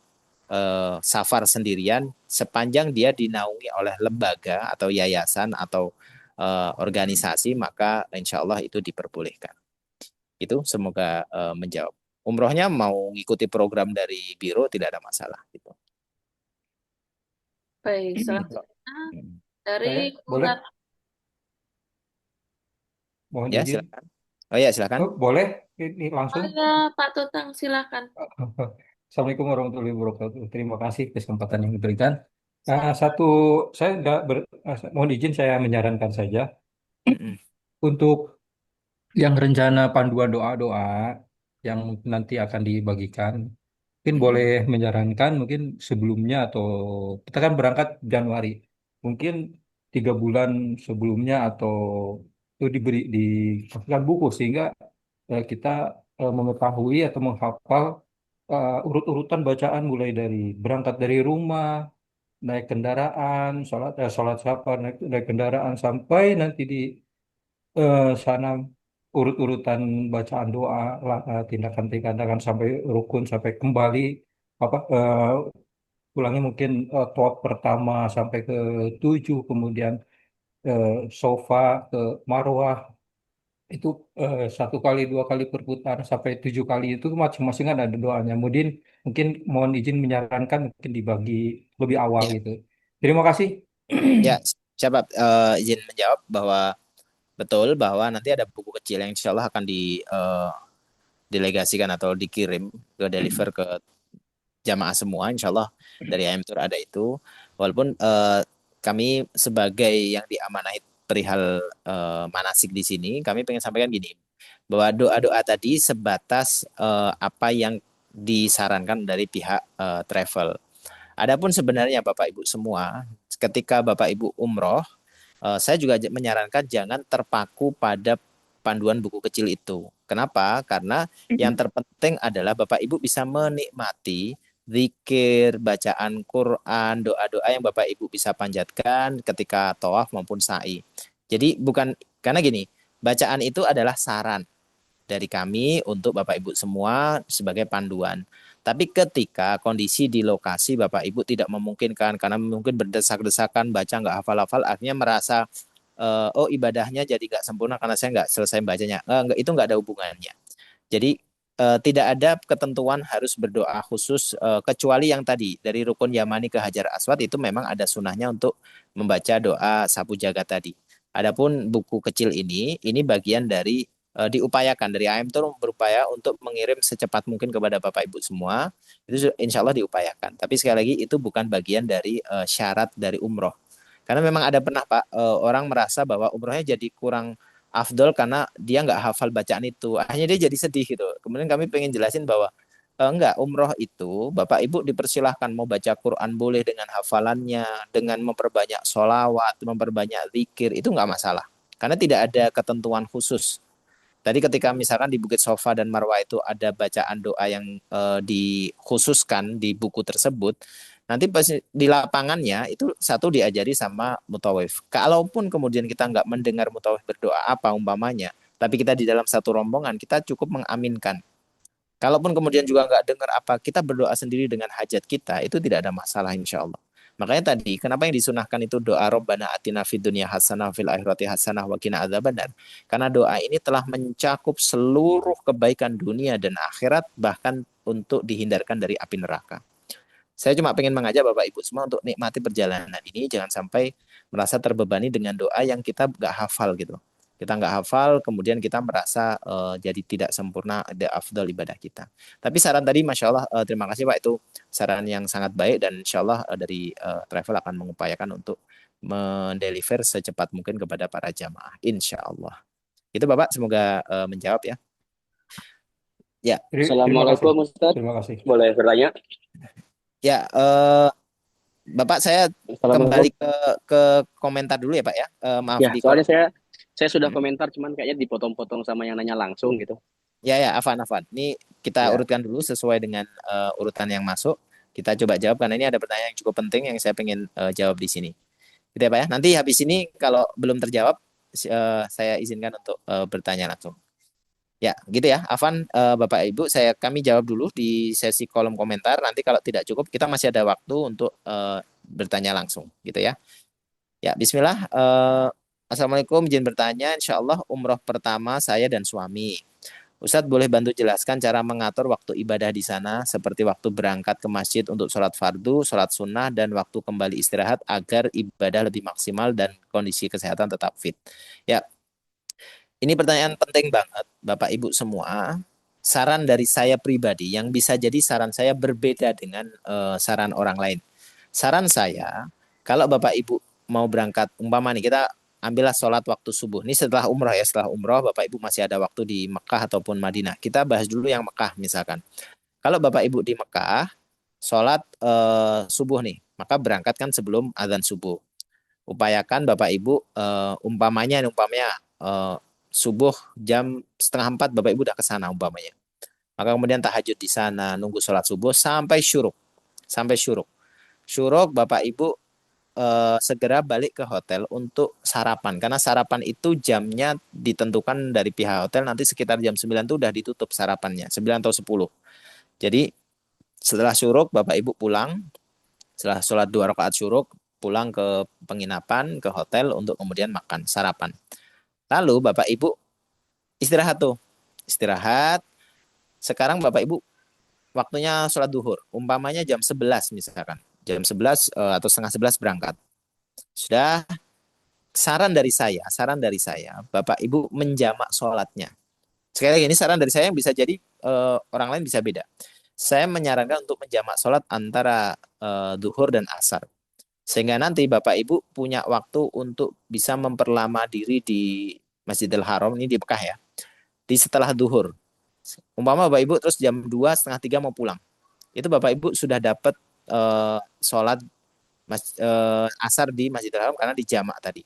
safar sendirian sepanjang dia dinaungi oleh lembaga atau yayasan atau organisasi, maka insya Allah itu diperbolehkan. Itu semoga menjawab. Umrohnya mau ngikuti program dari biro tidak ada masalah gitu. Baik, selanjutnya dari Saya boleh Ustadz. mohon Ya izin. silakan. Oh ya silakan. Boleh ini Oh langsung. ya, Pak Tutang, silakan. Assalamualaikum warahmatullahi wabarakatuh. Terima kasih kesempatan yang diberikan. Sama. Saya mohon izin saya menyarankan saja Mm-mm. untuk yang rencana panduan doa-doa yang nanti akan dibagikan. Mungkin Mm-mm. boleh menyarankan mungkin sebelumnya atau kita kan berangkat Januari, mungkin 3 bulan sebelumnya atau itu dikasihkan buku sehingga kita mengetahui atau menghafal urut-urutan bacaan mulai dari berangkat dari rumah, naik kendaraan, sholat safar, naik kendaraan sampai nanti di sana urut-urutan bacaan doa, tindakan-tindakan sampai rukun sampai kembali apa pulangnya mungkin tawaf pertama sampai ke 7, kemudian eh, sofa ke Marwah itu 1 kali 2 kali perputaran sampai 7 kali itu masing-masing kan ada doanya. Kemudian mungkin mohon izin menyarankan mungkin dibagi lebih awal Ya, gitu. Terima kasih. ya, siapa izin menjawab bahwa betul bahwa nanti ada buku kecil yang insya Allah akan didelegasikan atau dikirim ke deliver ke jamaah semua insya Allah dari AM Tour ada itu walaupun kami sebagai yang diamanahi perihal manasik di sini kami pengen sampaikan gini bahwa doa-doa tadi sebatas apa yang disarankan dari pihak travel. Adapun sebenarnya Bapak Ibu semua ketika Bapak Ibu umroh saya juga menyarankan jangan terpaku pada panduan buku kecil itu. Kenapa? Karena yang terpenting adalah Bapak Ibu bisa menikmati zikir, bacaan Quran, doa-doa yang Bapak Ibu bisa panjatkan ketika tawaf maupun sa'i. Jadi bukan karena gini, bacaan itu adalah saran dari kami untuk Bapak Ibu semua sebagai panduan. Tapi ketika kondisi di lokasi Bapak Ibu tidak memungkinkan karena mungkin berdesak-desakan baca nggak hafal-hafal, akhirnya merasa oh ibadahnya jadi nggak sempurna karena saya nggak selesai bacanya. Itu nggak ada hubungannya. Jadi tidak ada ketentuan harus berdoa khusus kecuali yang tadi dari rukun Yamani ke Hajar Aswad itu memang ada sunnahnya untuk membaca doa sapu jagat tadi. Adapun buku kecil ini bagian dari diupayakan dari AM itu berupaya untuk mengirim secepat mungkin kepada Bapak Ibu semua. Itu insya Allah diupayakan. Tapi sekali lagi itu bukan bagian dari syarat dari umroh. Karena memang ada pernah Pak orang merasa bahwa umrohnya jadi kurang afdol karena dia nggak hafal bacaan itu. Akhirnya dia jadi sedih gitu. Kemudian kami pengen jelasin bahwa enggak, umroh itu Bapak Ibu dipersilahkan mau baca Quran boleh dengan hafalannya, dengan memperbanyak sholawat, memperbanyak zikir, itu nggak masalah. Karena tidak ada ketentuan khusus. Tadi ketika misalkan di Bukit Sofa dan Marwah itu ada bacaan doa yang dikhususkan di buku tersebut, nanti pas di lapangannya itu satu diajari sama mutawif. Kalaupun kemudian kita nggak mendengar mutawif berdoa apa umpamanya, tapi kita di dalam satu rombongan kita cukup mengaminkan. Kalaupun kemudian juga nggak dengar apa, kita berdoa sendiri dengan hajat kita, itu tidak ada masalah insya Allah. Makanya tadi, kenapa yang disunahkan itu doa Rabbana atina fid dunya hasanah fil akhirati hasanah wa qina adzabannar. Karena doa ini telah mencakup seluruh kebaikan dunia dan akhirat, bahkan untuk dihindarkan dari api neraka. Saya cuma pengen mengajak Bapak Ibu semua untuk nikmati perjalanan ini, jangan sampai merasa terbebani dengan doa yang kita nggak hafal gitu. Kita nggak hafal, kemudian kita merasa jadi tidak sempurna ada afdal ibadah kita. Tapi saran tadi, Masya Allah, terima kasih Pak, itu saran yang sangat baik dan Insya Allah dari travel akan mengupayakan untuk mendeliver secepat mungkin kepada para jamaah. Insya Allah. Itu Bapak, semoga menjawab ya. Ya, Terima kasih. Assalamualaikum Ustaz. Terima kasih. Boleh bertanya? ya. Bapak, saya kembali ke komentar dulu ya Pak ya. Maaf Ya, di soalnya saya sudah komentar, cuman kayaknya dipotong-potong sama yang nanya langsung gitu. Ya, Afan. Ini kita Ya. urutkan dulu sesuai dengan urutan yang masuk. Kita coba jawab karena ini ada pertanyaan yang cukup penting yang saya pengen jawab di sini. Gitu ya Pak ya. Nanti habis ini kalau belum terjawab, saya izinkan untuk bertanya langsung. Ya, gitu ya, Afan, Bapak Ibu, kami jawab dulu di sesi kolom komentar. Nanti kalau tidak cukup, kita masih ada waktu untuk bertanya langsung, gitu ya. Ya, Bismillah. Assalamualaikum, izin bertanya. Insya Allah umroh pertama saya dan suami. Ustadz boleh bantu jelaskan cara mengatur waktu ibadah di sana, seperti waktu berangkat ke masjid untuk sholat fardu, sholat sunnah, dan waktu kembali istirahat agar ibadah lebih maksimal dan kondisi kesehatan tetap fit. Ya, ini pertanyaan penting banget, Bapak Ibu semua. Saran dari saya pribadi yang bisa jadi saran saya berbeda dengan saran orang lain. Saran saya, kalau Bapak Ibu mau berangkat, umpama nih kita ambillah sholat waktu subuh. Ini setelah umroh ya, setelah umroh Bapak Ibu masih ada waktu di Mekah ataupun Madinah. Kita bahas dulu yang Mekah misalkan. Kalau Bapak Ibu di Mekah, sholat subuh nih, maka berangkat kan sebelum azan subuh. Upayakan Bapak Ibu umpamanya subuh jam 3:30 Bapak Ibu udah ke sana umpamanya. Maka kemudian tahajud di sana, nunggu sholat subuh sampai syuruk. Syuruk Bapak Ibu segera balik ke hotel untuk sarapan. Karena sarapan itu jamnya ditentukan dari pihak hotel, nanti sekitar jam 9 itu udah ditutup sarapannya, 9 atau 10. Jadi setelah syuruk Bapak Ibu pulang, setelah sholat 2 rakaat syuruk, pulang ke penginapan, ke hotel untuk kemudian makan, sarapan. Lalu Bapak Ibu istirahat tuh. Istirahat. Sekarang Bapak Ibu waktunya sholat duhur. Umpamanya jam 11 misalkan. Jam 11 atau setengah 11 berangkat. Sudah, saran dari saya, Bapak Ibu menjamak sholatnya. Sekali lagi ini saran dari saya yang bisa jadi orang lain bisa beda. Saya menyarankan untuk menjamak sholat antara duhur dan asar. Sehingga nanti Bapak Ibu punya waktu untuk bisa memperlama diri di Masjidil Haram, ini di Mekah ya, di setelah duhur. Umpama Bapak Ibu terus jam 2, setengah 3 mau pulang. Itu Bapak Ibu sudah dapat sholat asar di Masjidil Haram karena dijamak tadi.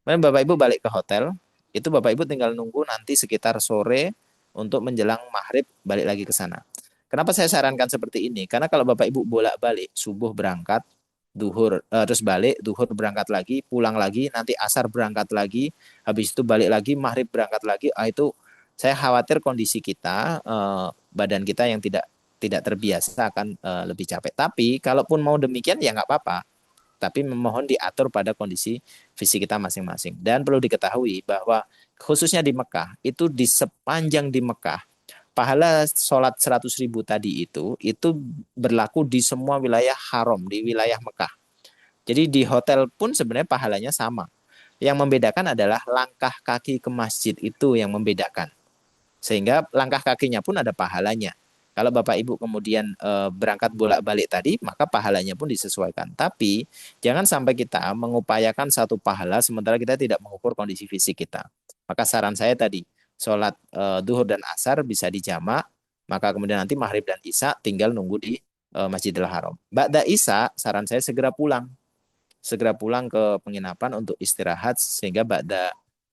Kemudian Bapak Ibu balik ke hotel, itu Bapak Ibu tinggal nunggu nanti sekitar sore untuk menjelang maghrib balik lagi ke sana. Kenapa saya sarankan seperti ini? Karena kalau Bapak Ibu bolak-balik, subuh berangkat, duhur terus balik, duhur berangkat lagi, pulang lagi, nanti asar berangkat lagi, habis itu balik lagi, maghrib berangkat lagi, itu saya khawatir kondisi kita, badan kita yang tidak terbiasa akan lebih capek. Tapi kalaupun mau demikian ya nggak apa-apa. Tapi memohon diatur pada kondisi fisik kita masing-masing. Dan perlu diketahui bahwa khususnya di Mekah, itu di sepanjang di Mekah, pahala sholat 100.000 tadi itu berlaku di semua wilayah haram, di wilayah Mekah. Jadi di hotel pun sebenarnya pahalanya sama. Yang membedakan adalah langkah kaki ke masjid itu yang membedakan. Sehingga langkah kakinya pun ada pahalanya. Kalau Bapak Ibu kemudian berangkat bolak-balik tadi, maka pahalanya pun disesuaikan. Tapi jangan sampai kita mengupayakan satu pahala sementara kita tidak mengukur kondisi fisik kita. Maka saran saya tadi, sholat duhur dan asar bisa dijamak, maka kemudian nanti maghrib dan isya tinggal nunggu di Masjidil Haram. Ba'da isya, saran saya segera pulang ke penginapan untuk istirahat sehingga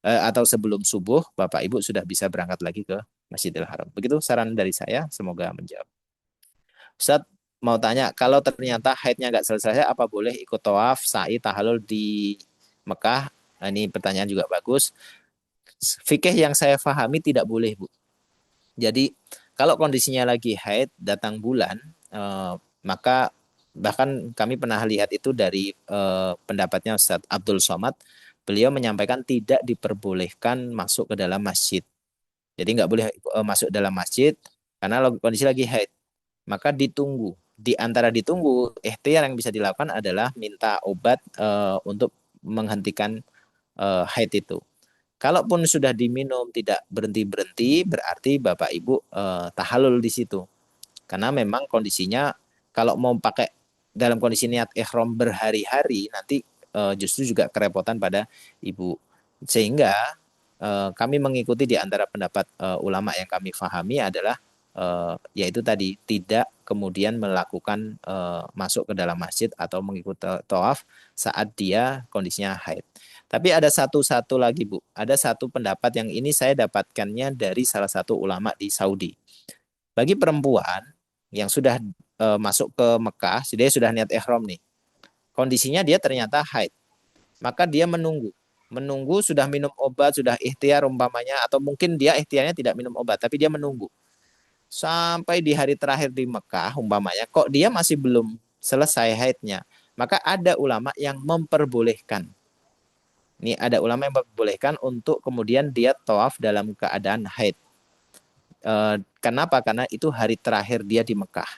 atau sebelum subuh Bapak Ibu sudah bisa berangkat lagi ke Masjidil Haram. Begitu saran dari saya, semoga menjawab. Ustadz mau tanya, kalau ternyata haidnya nggak selesai, apa boleh ikut tawaf, sa'i, tahallul di Mekah? Nah, ini pertanyaan juga bagus. Fikih yang saya pahami tidak boleh, Bu. Jadi kalau kondisinya lagi haid, datang bulan, maka bahkan kami pernah lihat itu dari pendapatnya Ustadz Abdul Somad, beliau menyampaikan tidak diperbolehkan masuk ke dalam masjid. Jadi nggak boleh masuk dalam masjid karena kondisi lagi haid. Maka ditunggu. Di antara ditunggu, ikhtiar yang bisa dilakukan adalah minta obat untuk menghentikan haid itu. Kalaupun sudah diminum tidak berhenti-berhenti, berarti Bapak Ibu tahallul di situ. Karena memang kondisinya kalau mau pakai dalam kondisi niat ihram berhari-hari, nanti justru juga kerepotan pada Ibu. Sehingga kami mengikuti di antara pendapat ulama yang kami fahami adalah yaitu tadi tidak kemudian melakukan masuk ke dalam masjid atau mengikuti tawaf saat dia kondisinya haid. Tapi ada satu lagi, Bu. Ada satu pendapat yang ini saya dapatkannya dari salah satu ulama di Saudi. Bagi perempuan yang sudah masuk ke Mekah, dia sudah niat ihram nih. Kondisinya dia ternyata haid. Maka dia menunggu sudah minum obat, sudah ikhtiar umpamanya, atau mungkin dia ikhtiarnya tidak minum obat, tapi dia menunggu. Sampai di hari terakhir di Mekah umpamanya, kok dia masih belum selesai haidnya. Maka ada ulama yang memperbolehkan. Ini ada ulama yang memperbolehkan untuk kemudian dia tawaf dalam keadaan haid. Kenapa? Karena itu hari terakhir dia di Mekah.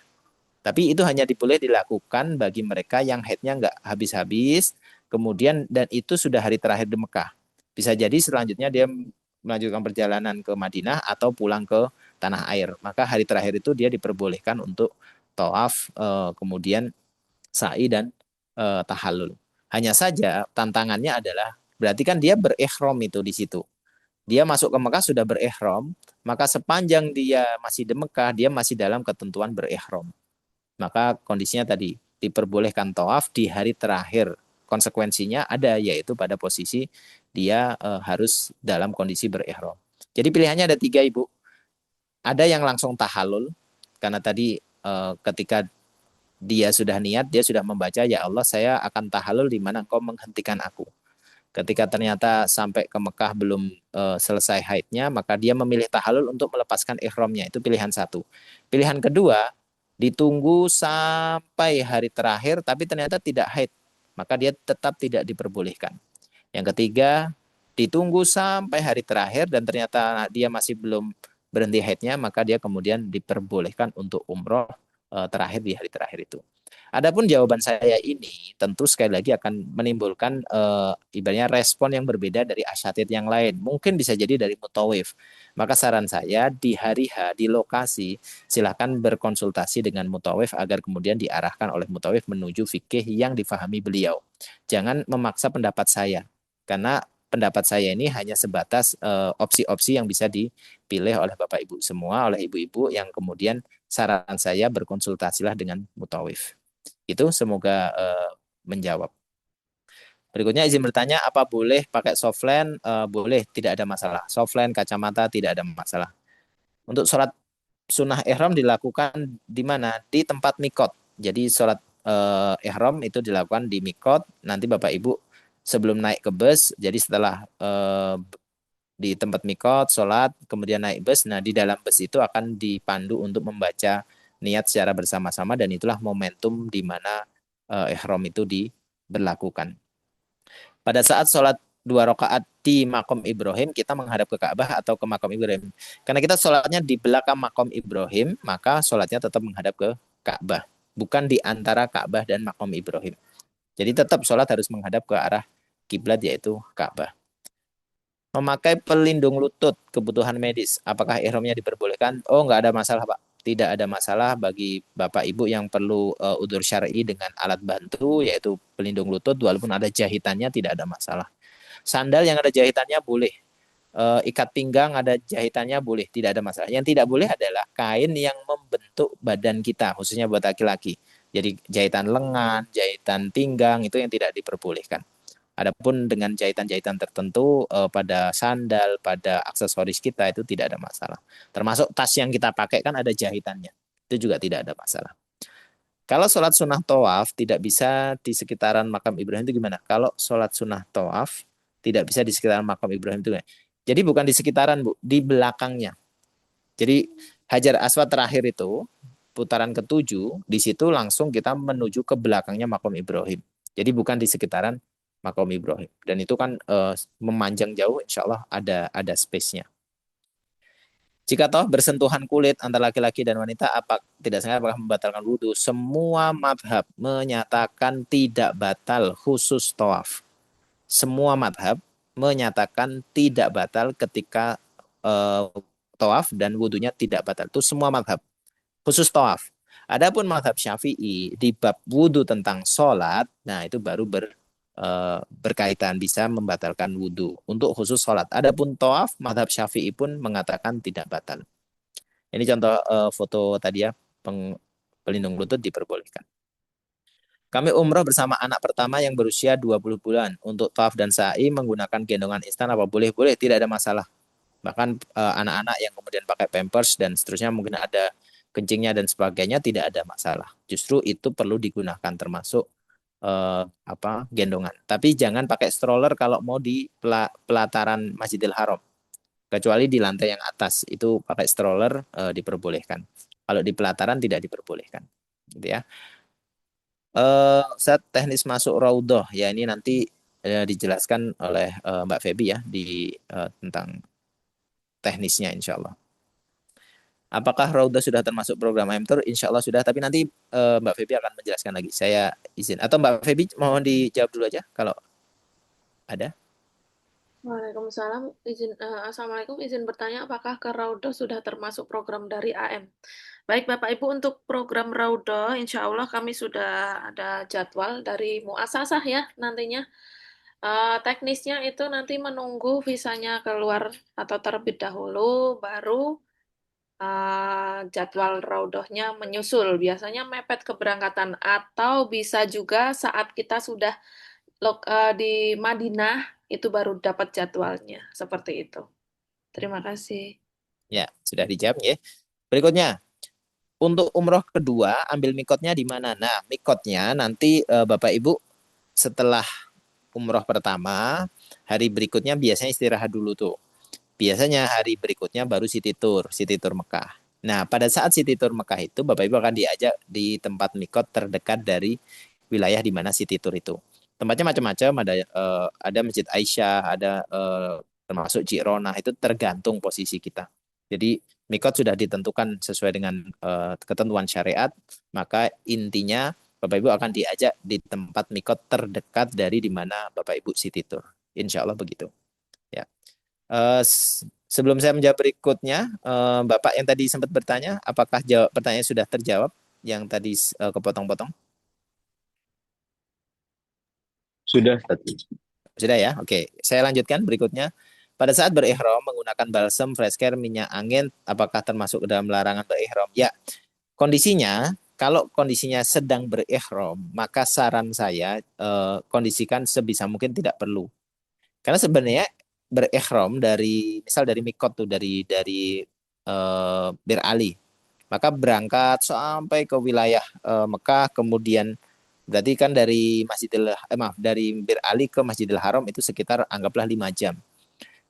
Tapi itu hanya boleh dilakukan bagi mereka yang haidnya nggak habis-habis, kemudian dan itu sudah hari terakhir di Mekah. Bisa jadi selanjutnya dia melanjutkan perjalanan ke Madinah atau pulang ke tanah air. Maka hari terakhir itu dia diperbolehkan untuk tawaf, kemudian sa'i dan tahallul. Hanya saja tantangannya adalah berarti kan dia berihram itu di situ. Dia masuk ke Mekah sudah berihram, maka sepanjang dia masih di Mekah, dia masih dalam ketentuan berihram. Maka kondisinya tadi diperbolehkan tawaf di hari terakhir. Konsekuensinya ada, yaitu pada posisi dia harus dalam kondisi berihram. Jadi pilihannya ada 3, Ibu. Ada yang langsung tahallul, karena tadi ketika dia sudah niat, dia sudah membaca, ya Allah saya akan tahallul di mana Engkau menghentikan aku. Ketika ternyata sampai ke Mekah belum selesai haidnya, maka dia memilih tahallul untuk melepaskan ihramnya. Itu pilihan satu. Pilihan kedua, ditunggu sampai hari terakhir tapi ternyata tidak haid, maka dia tetap tidak diperbolehkan. Yang ketiga, ditunggu sampai hari terakhir dan ternyata dia masih belum berhenti haidnya, maka dia kemudian diperbolehkan untuk umroh terakhir di hari terakhir itu. Adapun jawaban saya ini tentu sekali lagi akan menimbulkan ibaratnya respon yang berbeda dari asyatid yang lain. Mungkin bisa jadi dari mutawif. Maka saran saya di hari H, di lokasi, silakan berkonsultasi dengan mutawif agar kemudian diarahkan oleh mutawif menuju fikih yang difahami beliau. Jangan memaksa pendapat saya, karena pendapat saya ini hanya sebatas opsi-opsi yang bisa dipilih oleh Bapak Ibu semua, oleh ibu-ibu yang kemudian saran saya berkonsultasilah dengan mutawif. Itu semoga menjawab. Berikutnya izin bertanya, apa boleh pakai softland? Boleh, tidak ada masalah. Softland, kacamata, tidak ada masalah. Untuk sholat sunnah ihram dilakukan di mana? Di tempat mikot. Jadi sholat ihram itu dilakukan di mikot. Nanti Bapak Ibu sebelum naik ke bus, jadi setelah di tempat mikot, sholat, kemudian naik bus. Nah, di dalam bus itu akan dipandu untuk membaca niat secara bersama-sama, dan itulah momentum di mana ihram itu diberlakukan. Pada saat sholat 2 rakaat di makom Ibrahim, kita menghadap ke Ka'bah atau ke makom Ibrahim. Karena kita sholatnya di belakang makom Ibrahim, maka sholatnya tetap menghadap ke Ka'bah, bukan di antara Ka'bah dan makom Ibrahim. Jadi tetap sholat harus menghadap ke arah kiblat yaitu Ka'bah. Memakai pelindung lutut kebutuhan medis, apakah ihramnya diperbolehkan? Oh, nggak ada masalah, Pak. Tidak ada masalah bagi Bapak Ibu yang perlu udzur syar'i dengan alat bantu yaitu pelindung lutut, walaupun ada jahitannya tidak ada masalah. Sandal yang ada jahitannya boleh. Ikat pinggang ada jahitannya boleh, tidak ada masalah. Yang tidak boleh adalah kain yang membentuk badan kita, khususnya buat laki-laki. Jadi jahitan lengan, jahitan pinggang itu yang tidak diperbolehkan. Adapun dengan jahitan-jahitan tertentu pada sandal, pada aksesoris kita itu tidak ada masalah. Termasuk tas yang kita pakai kan ada jahitannya. Itu juga tidak ada masalah. Kalau sholat sunnah tawaf tidak bisa di sekitaran makam Ibrahim itu gimana? Kalau sholat sunnah tawaf tidak bisa di sekitaran makam Ibrahim itu gimana? Jadi bukan di sekitaran, Bu, di belakangnya. Jadi Hajar Aswad terakhir itu putaran ke-7, di situ langsung kita menuju ke belakangnya makam Ibrahim. Jadi bukan di sekitaran makam Ibrahim. Dan itu kan memanjang jauh, insya Allah ada space-nya. Jika toh bersentuhan kulit antara laki-laki dan wanita, tidak sengaja apakah membatalkan wudhu? Semua madhab menyatakan tidak batal khusus tawaf. Semua madhab menyatakan tidak batal ketika tawaf dan wudhunya tidak batal. Itu semua madhab khusus tawaf. Adapun madhab Syafi'i di bab wudhu tentang sholat, nah itu baru berkaitan bisa membatalkan wudhu untuk khusus sholat. Adapun tawaf, madhab Syafi'i pun mengatakan tidak batal. Ini contoh foto tadi ya, pelindung lutut diperbolehkan. Kami umroh bersama anak pertama yang berusia 20 bulan. Untuk tawaf dan sa'i menggunakan gendongan instan apa boleh? Boleh, tidak ada masalah. Bahkan anak-anak yang kemudian pakai pampers dan seterusnya mungkin ada kencingnya dan sebagainya tidak ada masalah. Justru itu perlu digunakan termasuk gendongan. Tapi jangan pakai stroller kalau mau di pelataran Masjidil Haram. Kecuali di lantai yang atas itu pakai stroller diperbolehkan. Kalau di pelataran tidak diperbolehkan. Gitu ya. Saat teknis masuk raudhah ya ini nanti dijelaskan oleh Mbak Feby ya di tentang teknisnya insya Allah. Apakah raudhah sudah termasuk program IM Tour? Insya Allah sudah, tapi nanti Mbak Feby akan menjelaskan lagi. Saya izin. Atau Mbak Feby mohon dijawab dulu aja kalau ada. Waalaikumsalam. Assalamualaikum. Izin bertanya, apakah ke Raudhah sudah termasuk program dari AM? Baik, Bapak Ibu, untuk program Raudhah, insya Allah kami sudah ada jadwal dari Muasasah ya nantinya. Teknisnya itu nanti menunggu visanya keluar atau terbit dahulu, baru jadwal Raudhahnya menyusul. Biasanya mepet keberangkatan atau bisa juga saat kita sudah di Madinah itu baru dapat jadwalnya. Seperti itu. Terima kasih. Ya, sudah dijawab ya. Berikutnya, untuk umroh kedua, ambil mikotnya di mana? Nah, mikotnya nanti Bapak Ibu setelah umroh pertama, hari berikutnya biasanya istirahat dulu tuh. Biasanya hari berikutnya baru City Tour Mekah. Nah, pada saat City Tour Mekah itu, Bapak Ibu akan diajak di tempat mikot terdekat dari wilayah di mana City Tour itu. Tempatnya macam-macam, ada Masjid Aisyah, ada termasuk Ji'ronah, itu tergantung posisi kita. Jadi mikot sudah ditentukan sesuai dengan ketentuan syariat, maka intinya Bapak Ibu akan diajak di tempat mikot terdekat dari di mana Bapak Ibu City Tour. Insya Allah begitu. Ya. Sebelum saya menjawab berikutnya, Bapak yang tadi sempat bertanya, apakah pertanyaan sudah terjawab yang tadi kepotong-potong? Sudah. Sudah ya? Oke. Saya lanjutkan berikutnya. Pada saat berihram menggunakan balsam, fresh care, minyak angin, apakah termasuk dalam larangan berihram? Ya. Kondisinya, kalau kondisinya sedang berihram, maka saran saya kondisikan sebisa mungkin tidak perlu. Karena sebenarnya berihram dari mikot tuh dari Bir Ali, maka berangkat sampai ke wilayah Mekah, kemudian berarti kan dari dari Bir Ali ke Masjidil Haram itu sekitar anggaplah 5 jam.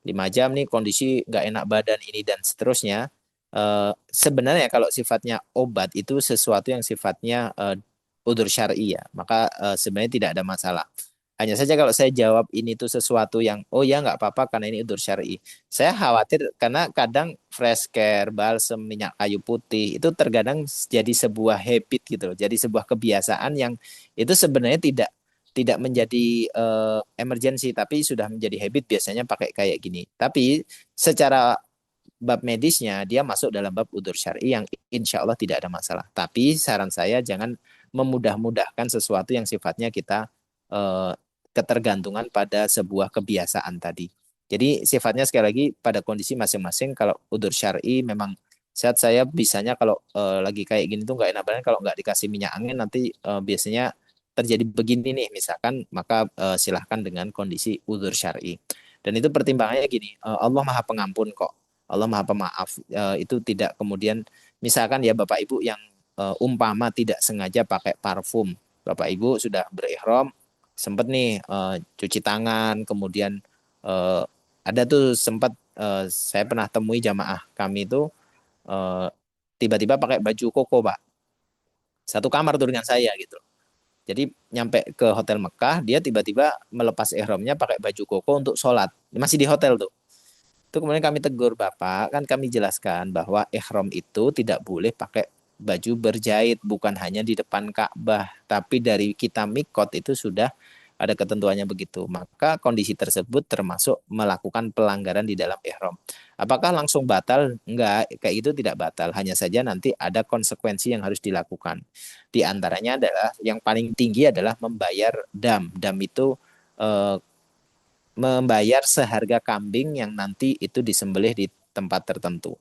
5 jam nih kondisi nggak enak badan ini dan seterusnya. Sebenarnya kalau sifatnya obat itu sesuatu yang sifatnya udzur syar'i ya, maka sebenarnya tidak ada masalah. Hanya saja kalau saya jawab ini tuh sesuatu yang oh ya nggak apa-apa karena ini udur syar'i. Saya khawatir karena kadang fresh care, balsem, minyak kayu putih itu terkadang jadi sebuah habit gitu loh. Jadi sebuah kebiasaan yang itu sebenarnya tidak menjadi emergency tapi sudah menjadi habit biasanya pakai kayak gini. Tapi secara bab medisnya dia masuk dalam bab udur syar'i yang insya Allah tidak ada masalah. Tapi saran saya jangan memudah-mudahkan sesuatu yang sifatnya kita eh, ketergantungan pada sebuah kebiasaan tadi. Jadi sifatnya sekali lagi pada kondisi masing-masing. Kalau udur syar'i memang saat saya bisanya kalau lagi kayak gini tuh nggak enak banget kalau nggak dikasih minyak angin nanti biasanya terjadi begini nih misalkan maka silahkan dengan kondisi udur syar'i. Dan itu pertimbangannya gini, Allah Maha Pengampun kok. Allah Maha Pemaaf. Itu tidak kemudian misalkan ya Bapak Ibu yang umpama tidak sengaja pakai parfum. Bapak Ibu sudah berihram, sempat nih cuci tangan, kemudian eh, ada tuh sempat saya pernah temui jamaah kami itu eh, tiba-tiba pakai baju koko, Pak. Satu kamar tuh dengan saya gitu. Jadi nyampe ke hotel Mekah, dia tiba-tiba melepas ihramnya pakai baju koko untuk sholat. Masih di hotel tuh. Itu kemudian kami tegur Bapak, kan kami jelaskan bahwa ihram itu tidak boleh pakai baju berjahit, bukan hanya di depan Ka'bah, tapi dari kita mikot itu sudah ada ketentuannya begitu. Maka kondisi tersebut termasuk melakukan pelanggaran di dalam ihram. Apakah langsung batal? Enggak, kayak itu tidak batal. Hanya saja nanti ada konsekuensi yang harus dilakukan. Di antaranya adalah yang paling tinggi adalah membayar dam. Dam itu eh, membayar seharga kambing yang nanti itu disembelih di tempat tertentu.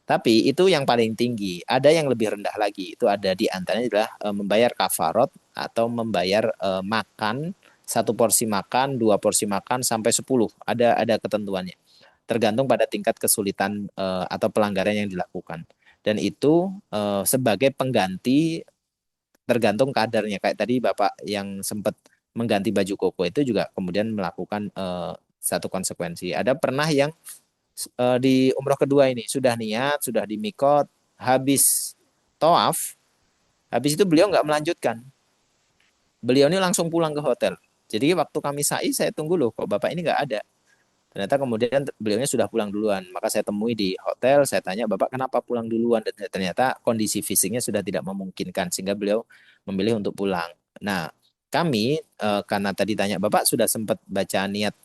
Tapi itu yang paling tinggi. Ada yang lebih rendah lagi. Itu ada di antaranya adalah membayar kafarot atau membayar makan satu porsi makan, dua porsi makan sampai 10. Ada ketentuannya. Tergantung pada tingkat kesulitan atau pelanggaran yang dilakukan. Dan itu sebagai pengganti tergantung kadarnya. Kayak tadi Bapak yang sempat mengganti baju koko itu juga kemudian melakukan satu konsekuensi. Ada pernah yang di umroh kedua ini sudah niat, sudah di mikot, habis toaf, habis itu beliau nggak melanjutkan. Beliau ini langsung pulang ke hotel. Jadi waktu kami sa'i, saya tunggu loh, kok Bapak ini nggak ada. Ternyata kemudian beliaunya sudah pulang duluan. Maka saya temui di hotel, saya tanya, Bapak kenapa pulang duluan? Dan ternyata kondisi fisiknya sudah tidak memungkinkan, sehingga beliau memilih untuk pulang. Nah, kami, karena tadi tanya, Bapak sudah sempat baca niat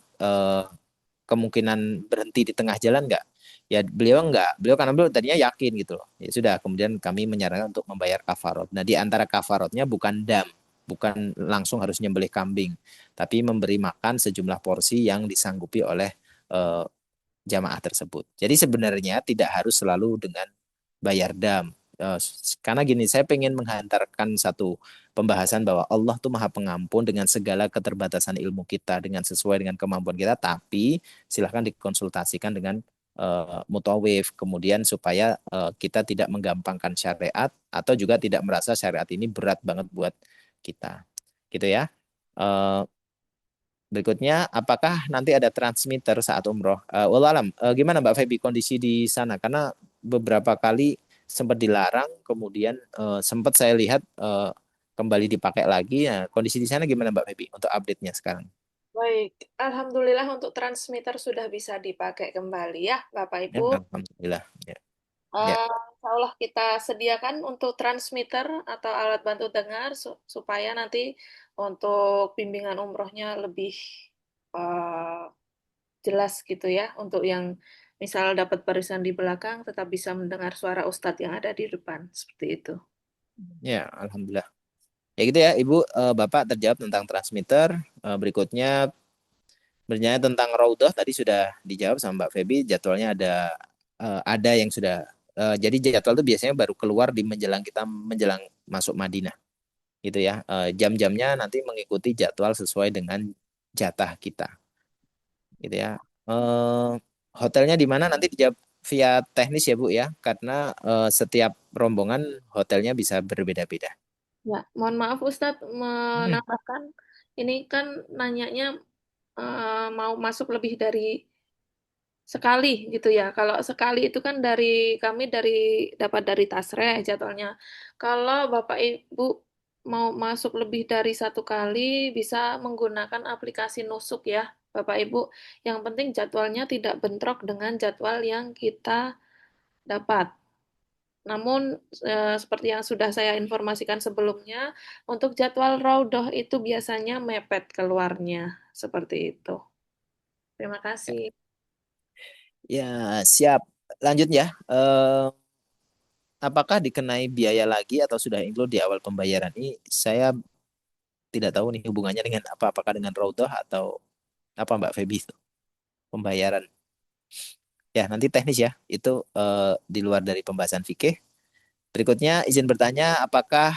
kemungkinan berhenti di tengah jalan nggak? Ya beliau nggak. Beliau karena beliau tadinya yakin gitu loh. Ya sudah, kemudian kami menyarankan untuk membayar kafarot. Nah, di antara kafarotnya bukan dam, bukan langsung harus nyembelih kambing, tapi memberi makan sejumlah porsi yang disanggupi oleh eh, jamaah tersebut. Jadi sebenarnya tidak harus selalu dengan bayar dam. Karena gini, saya pengen menghantarkan satu pembahasan bahwa Allah tuh Maha Pengampun dengan segala keterbatasan ilmu kita, dengan sesuai dengan kemampuan kita, tapi silahkan dikonsultasikan dengan mutawif, kemudian supaya kita tidak menggampangkan syariat atau juga tidak merasa syariat ini berat banget buat kita. Gitu ya. Eh, Berikutnya, apakah nanti ada transmitter saat umroh? Wallah alam, gimana Mbak Feby kondisi di sana? Karena beberapa kali sempat dilarang, kemudian sempat saya lihat kembali dipakai lagi. Nah, kondisi di sana gimana Mbak Feby untuk update-nya sekarang? Baik, Alhamdulillah untuk transmitter sudah bisa dipakai kembali ya, Bapak Ya, Ibu. alhamdulillah. Ya, ya. Insya Allah kita sediakan untuk transmitter atau alat bantu dengar supaya nanti untuk bimbingan umrohnya lebih eh, jelas gitu ya. Untuk yang misal dapat barisan di belakang tetap bisa mendengar suara Ustadz yang ada di depan. Seperti itu. Ya, alhamdulillah. Ya gitu ya, Ibu, Bapak terjawab tentang transmitter. Berikutnya bertanya tentang Raudhah tadi sudah dijawab sama Mbak Feby. Jadwalnya ada yang sudah jadi jadwal itu biasanya baru keluar di menjelang kita menjelang masuk Madinah gitu ya. Jam-jamnya nanti mengikuti jadwal sesuai dengan jatah kita gitu ya. Eh, Hotelnya di mana nanti dijawab via teknis ya Bu ya, karena setiap rombongan hotelnya bisa berbeda-beda. Ya, mohon maaf Ustadz Hmm. menambahkan. Ini kan nanyanya mau masuk lebih dari sekali gitu ya. Kalau sekali itu kan kami dapat dari Tasreh jadwalnya. Kalau Bapak Ibu mau masuk lebih dari satu kali bisa menggunakan aplikasi Nusuk ya, Bapak Ibu. Yang penting jadwalnya tidak bentrok dengan jadwal yang kita dapat. Namun seperti yang sudah saya informasikan sebelumnya, untuk jadwal raudhah itu biasanya mepet keluarnya seperti itu. Terima kasih. Ya, siap. Lanjut ya. Apakah dikenai biaya lagi atau sudah include di awal pembayaran? Ini saya tidak tahu nih hubungannya dengan apa. Apakah dengan raudhah atau apa Mbak Feby itu pembayaran? Ya, nanti teknis ya. Itu di luar dari pembahasan fikih. Berikutnya izin bertanya, apakah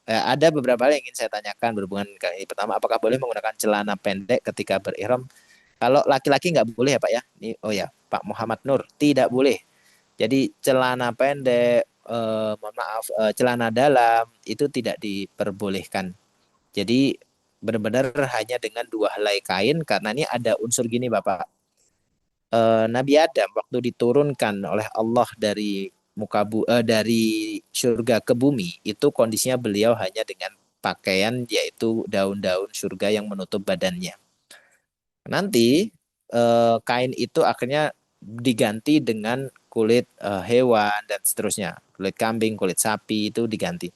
ada beberapa hal yang ingin saya tanyakan berhubungan dengan ini. Pertama, apakah boleh menggunakan celana pendek ketika berihram? Kalau laki-laki nggak boleh ya Pak ya? Ini, oh ya, Pak Muhammad Nur, tidak boleh. Jadi celana pendek, mohon maaf, celana dalam itu tidak diperbolehkan. Jadi benar-benar hanya dengan dua helai kain karena ini ada unsur gini Bapak. Nabi Adam waktu diturunkan oleh Allah dari dari surga ke bumi itu kondisinya beliau hanya dengan pakaian yaitu daun-daun surga yang menutup badannya. Nanti kain itu akhirnya diganti dengan kulit hewan dan seterusnya, kulit kambing, kulit sapi itu diganti.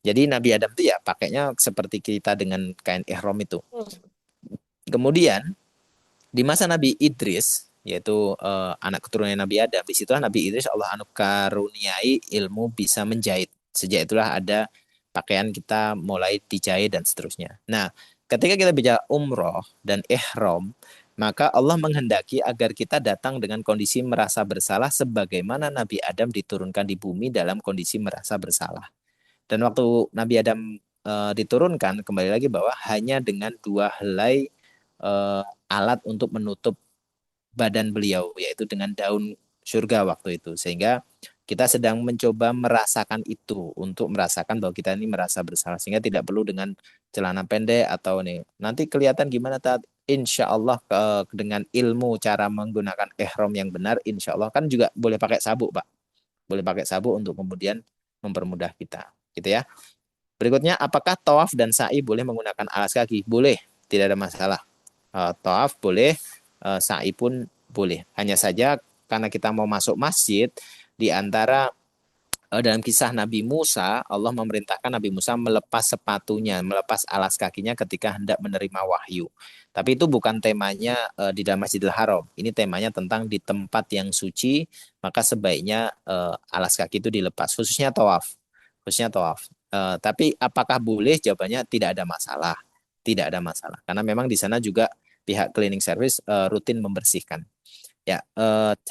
Jadi Nabi Adam itu ya pakainya seperti kita dengan kain ihram itu. Kemudian di masa Nabi Idris yaitu anak keturunan Nabi Adam, di situlah Nabi Idris Allah anugerahai ilmu bisa menjahit. Sejak itulah ada pakaian kita mulai dijahit dan seterusnya. Nah, ketika kita bicara umroh dan ihram, maka Allah menghendaki agar kita datang dengan kondisi merasa bersalah sebagaimana Nabi Adam diturunkan di bumi dalam kondisi merasa bersalah. Dan waktu Nabi Adam diturunkan, kembali lagi bahwa hanya dengan dua helai alat untuk menutup badan beliau, yaitu dengan daun surga waktu itu. Sehingga kita sedang mencoba merasakan itu, untuk merasakan bahwa kita ini merasa bersalah. Sehingga tidak perlu dengan celana pendek atau nih. Nanti kelihatan gimana taat. Insya Allah dengan ilmu cara menggunakan ihram yang benar, insya Allah kan juga boleh pakai sabuk, Pak. Boleh pakai sabuk untuk kemudian mempermudah kita. Gitu ya. Berikutnya, apakah tawaf dan sa'i boleh menggunakan alas kaki? Boleh, tidak ada masalah. Tawaf boleh, sa'i pun boleh. Hanya saja karena kita mau masuk masjid, di antara dalam kisah Nabi Musa, Allah memerintahkan Nabi Musa melepas sepatunya, melepas alas kakinya ketika hendak menerima wahyu. Tapi itu bukan temanya di dalam Masjidil Haram. Ini temanya tentang di tempat yang suci, maka sebaiknya alas kaki itu dilepas, khususnya tawaf. Khususnya tawaf. Tapi apakah boleh? Jawabannya tidak ada masalah. Tidak ada masalah. Karena memang di sana juga pihak cleaning service rutin membersihkan. Ya,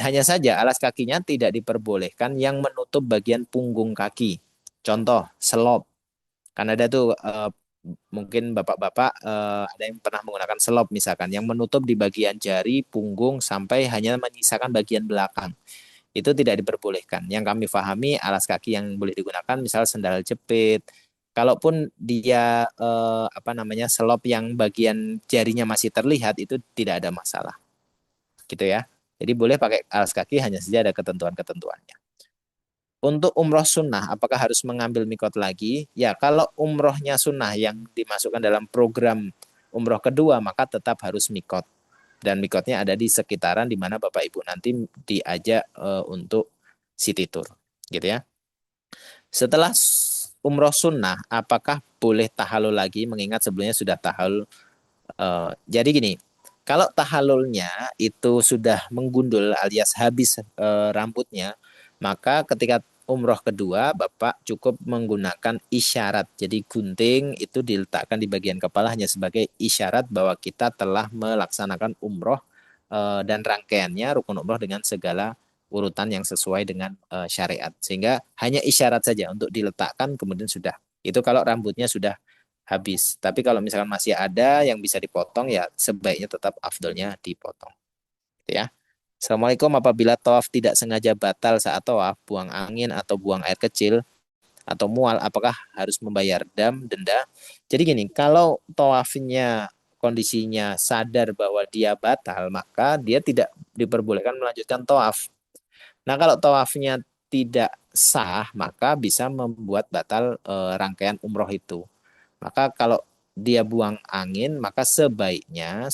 hanya saja alas kakinya tidak diperbolehkan yang menutup bagian punggung kaki. Contoh, selop. Kan ada tuh mungkin bapak-bapak ada yang pernah menggunakan selop misalkan yang menutup di bagian jari, punggung sampai hanya menyisakan bagian belakang. Itu tidak diperbolehkan. Yang kami pahami alas kaki yang boleh digunakan misal sendal jepit. Kalaupun dia selop yang bagian jarinya masih terlihat itu tidak ada masalah. Gitu ya. Jadi boleh pakai alas kaki hanya saja ada ketentuan-ketentuannya. Untuk umroh sunnah, apakah harus mengambil mikot lagi? Ya, kalau umrohnya sunnah yang dimasukkan dalam program umroh kedua, maka tetap harus mikot. Dan mikotnya ada di sekitaran di mana Bapak Ibu nanti diajak untuk city tour. Gitu ya. Setelah umroh sunnah, apakah boleh tahallul lagi? Mengingat sebelumnya sudah tahallul. Jadi gini, kalau tahallulnya itu sudah menggundul alias habis rambutnya, maka ketika umroh kedua Bapak cukup menggunakan isyarat. Jadi gunting itu diletakkan di bagian kepala hanya sebagai isyarat bahwa kita telah melaksanakan umroh dan rangkaiannya rukun umroh dengan segala urutan yang sesuai dengan syariat. Sehingga hanya isyarat saja untuk diletakkan kemudian sudah. Itu kalau rambutnya sudah habis. Tapi kalau misalkan masih ada yang bisa dipotong ya sebaiknya tetap afdolnya dipotong. Gitu ya. Assalamualaikum, apabila tawaf tidak sengaja batal saat tawaf, buang angin atau buang air kecil atau mual, apakah harus membayar denda? Jadi gini, kalau tawafnya kondisinya sadar bahwa dia batal, maka dia tidak diperbolehkan melanjutkan tawaf. Nah, kalau tawafnya tidak sah, maka bisa membuat batal rangkaian umroh itu. Maka kalau dia buang angin, maka sebaiknya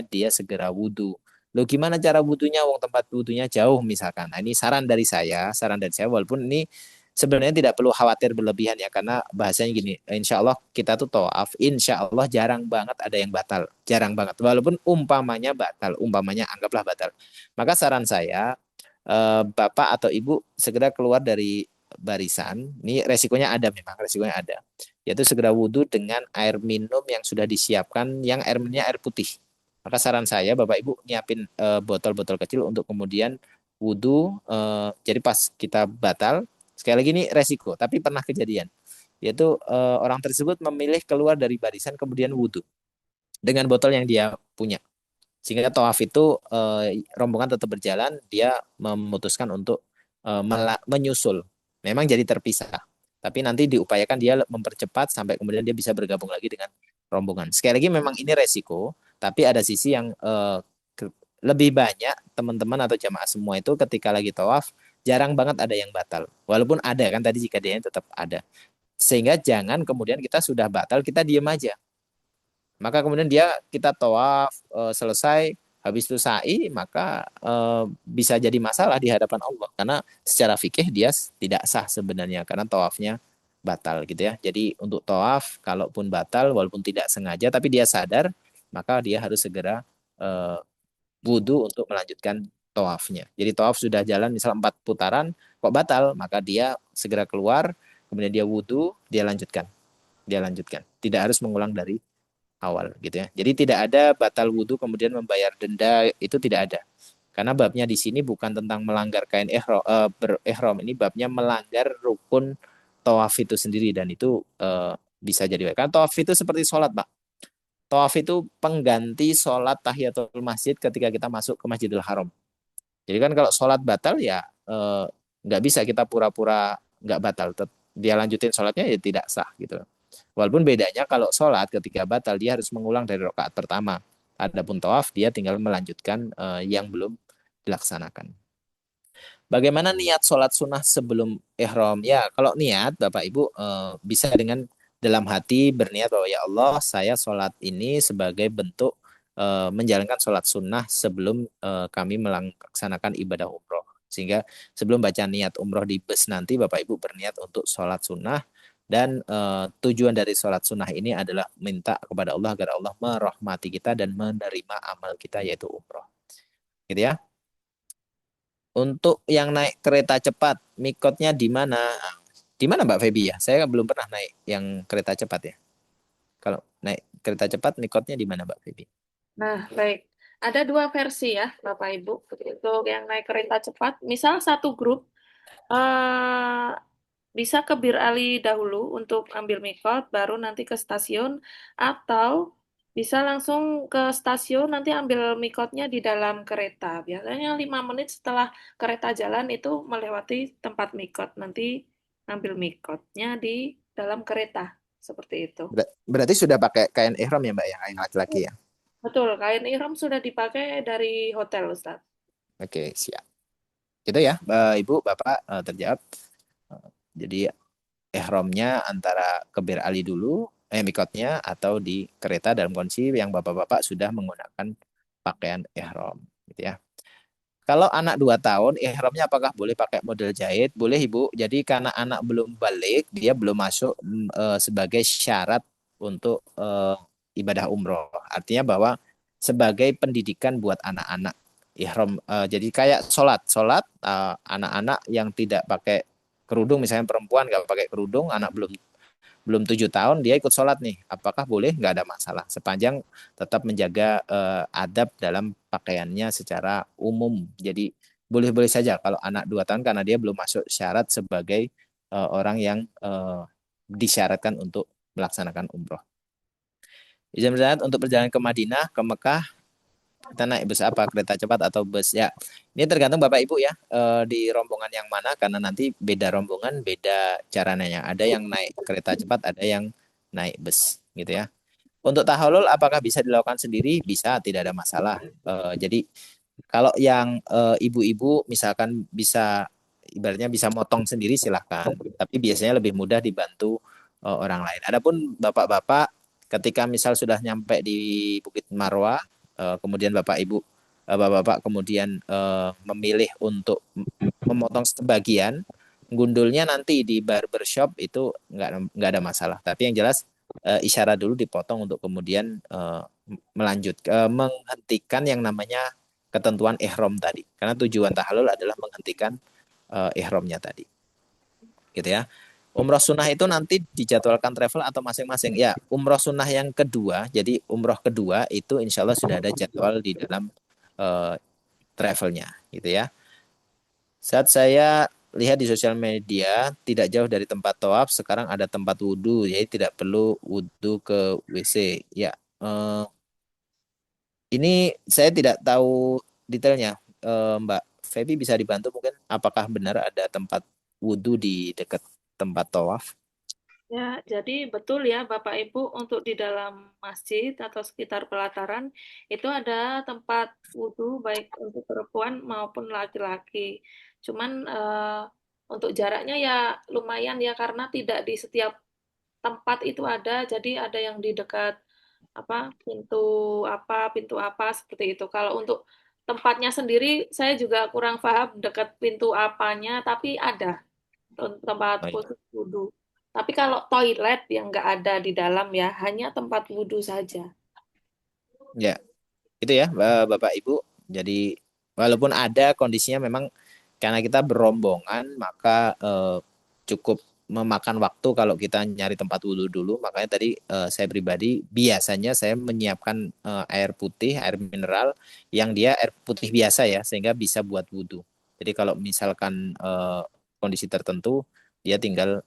dia segera wudhu. Loh gimana cara wudhunya? Wong tempat wudhunya jauh misalkan. Nah, ini saran dari saya walaupun ini sebenarnya tidak perlu khawatir berlebihan ya karena bahasanya gini, insya Allah kita tuh toaf, insya Allah jarang banget ada yang batal, jarang banget. Walaupun umpamanya batal, umpamanya anggaplah batal. Maka saran saya bapak atau ibu segera keluar dari barisan. Ini resikonya ada memang, resikonya ada. Yaitu segera wudhu dengan air minum yang sudah disiapkan, yang air minumnya air putih. Maka saran saya bapak ibu nyiapin botol-botol kecil untuk kemudian wudhu. Jadi pas kita batal, sekali lagi ini resiko, tapi pernah kejadian. Yaitu orang tersebut memilih keluar dari barisan kemudian wudhu dengan botol yang dia punya. Sehingga tawaf itu rombongan tetap berjalan, dia memutuskan untuk menyusul. Memang jadi terpisah. Tapi nanti diupayakan dia mempercepat sampai kemudian dia bisa bergabung lagi dengan rombongan. Sekali lagi memang ini resiko, tapi ada sisi yang lebih banyak teman-teman atau jamaah semua itu ketika lagi tawaf jarang banget ada yang batal. Walaupun ada kan tadi jika dia tetap ada. Sehingga jangan kemudian kita sudah batal kita diem aja. Maka kemudian kita tawaf selesai habis itu sa'i maka bisa jadi masalah di hadapan Allah karena secara fikih dia tidak sah sebenarnya karena tawafnya batal gitu ya. Jadi untuk tawaf kalaupun batal walaupun tidak sengaja tapi dia sadar maka dia harus segera wudhu untuk melanjutkan tawafnya. Jadi tawaf sudah jalan misal 4 putaran kok batal maka dia segera keluar kemudian dia wudhu dia lanjutkan. Tidak harus mengulang dari awal gitu ya. Jadi tidak ada batal wudhu kemudian membayar denda itu tidak ada. Karena babnya di sini bukan tentang melanggar kain ihram, berihram, ini babnya melanggar rukun tawaf itu sendiri dan itu bisa jadi. Karena tawaf itu seperti sholat, Pak. Tawaf itu pengganti sholat tahiyatul masjid ketika kita masuk ke Masjidil Haram. Jadi kan kalau sholat batal ya nggak bisa kita pura-pura nggak batal. Dia lanjutin sholatnya ya tidak sah gitu. Walaupun bedanya kalau sholat ketika batal dia harus mengulang dari rakaat pertama. Adapun tawaf dia tinggal melanjutkan yang belum dilaksanakan. Bagaimana niat sholat sunnah sebelum ihram? Ya kalau niat Bapak Ibu bisa dengan dalam hati berniat bahwa ya Allah saya sholat ini sebagai bentuk menjalankan sholat sunnah sebelum kami melaksanakan ibadah umroh. Sehingga sebelum baca niat umroh di bus nanti Bapak Ibu berniat untuk sholat sunnah. Dan tujuan dari sholat sunnah ini adalah minta kepada Allah agar Allah merahmati kita dan menerima amal kita yaitu umroh. Gitu ya. Untuk yang naik kereta cepat, mikotnya di mana? Di mana Mbak Feby ya? Saya belum pernah naik yang kereta cepat ya. Kalau naik kereta cepat, mikotnya di mana Mbak Feby? Nah, baik. Ada 2 versi ya, Bapak Ibu. Untuk yang naik kereta cepat, misal satu grup bisa ke Bir Ali dahulu untuk ambil mikot, baru nanti ke stasiun, atau bisa langsung ke stasiun, nanti ambil mikotnya di dalam kereta. Biasanya 5 menit setelah kereta jalan itu melewati tempat mikot, nanti ambil mikotnya di dalam kereta, seperti itu. Berarti sudah pakai kain ihram ya Mbak, yang laki-laki ya? Betul, kain ihram sudah dipakai dari hotel, Ustaz. Oke, siap. Gitu ya, Ibu, Bapak terjawab. Jadi ihramnya antara ke Bir Ali dulu, mikotnya atau di kereta dalam kondisi yang bapak-bapak sudah menggunakan pakaian ihram, gitu ya. Kalau anak 2 tahun, ihramnya apakah boleh pakai model jahit? Boleh Ibu. Jadi karena anak belum balik, dia belum masuk sebagai syarat untuk ibadah umroh. Artinya bahwa sebagai pendidikan buat anak-anak ihram. Jadi kayak sholat anak-anak yang tidak pakai kerudung, misalnya perempuan nggak pakai kerudung, anak belum 7 tahun dia ikut sholat nih, apakah boleh? Nggak ada masalah sepanjang tetap menjaga adab dalam pakaiannya secara umum. Jadi boleh-boleh saja kalau anak 2 tahun karena dia belum masuk syarat sebagai orang yang disyaratkan untuk melaksanakan umroh. Izin berangkat untuk perjalanan ke Madinah, ke Mekah, kita naik bus apa, kereta cepat atau bus ya, ini tergantung Bapak Ibu ya di rombongan yang mana karena nanti beda rombongan beda caranya, ada yang naik kereta cepat ada yang naik bus gitu ya. Untuk tahalul apakah bisa dilakukan sendiri? Bisa, tidak ada masalah. Jadi kalau yang ibu-ibu misalkan bisa ibaratnya bisa motong sendiri silahkan, tapi biasanya lebih mudah dibantu orang lain. Adapun bapak-bapak ketika misal sudah nyampe di Bukit Marwa, kemudian bapak-bapak kemudian memilih untuk memotong sebagian, gundulnya nanti di barbershop itu nggak ada masalah. Tapi yang jelas isyarat dulu dipotong untuk kemudian menghentikan yang namanya ketentuan ihram tadi. Karena tujuan tahallul adalah menghentikan ihramnya tadi. Gitu ya. Umroh sunnah itu nanti dijadwalkan travel atau masing-masing. Ya, umroh sunnah yang kedua, jadi umroh kedua itu insya Allah sudah ada jadwal di dalam travelnya, gitu ya. Saat saya lihat di sosial media, tidak jauh dari tempat tawaf, sekarang ada tempat wudhu, jadi tidak perlu wudhu ke WC. Ya, ini saya tidak tahu detailnya. Mbak Feby bisa dibantu mungkin, apakah benar ada tempat wudhu di dekat tempat tawaf? Ya, jadi betul ya Bapak Ibu, untuk di dalam masjid atau sekitar pelataran itu ada tempat wudhu baik untuk perempuan maupun laki-laki. Cuman untuk jaraknya ya lumayan ya, karena tidak di setiap tempat itu ada. Jadi ada yang di dekat pintu apa seperti itu. Kalau untuk tempatnya sendiri saya juga kurang paham dekat pintu apanya, tapi ada tempat Baik. khusus wudhu. Tapi kalau toilet yang nggak ada di dalam ya, hanya tempat wudhu saja. Ya, itu ya Bapak Ibu. Jadi walaupun ada kondisinya memang karena kita berombongan, maka cukup memakan waktu kalau kita nyari tempat wudhu dulu. Makanya tadi saya pribadi biasanya saya menyiapkan air putih, air mineral yang dia air putih biasa ya, sehingga bisa buat wudhu. Jadi kalau misalkan kondisi tertentu, dia tinggal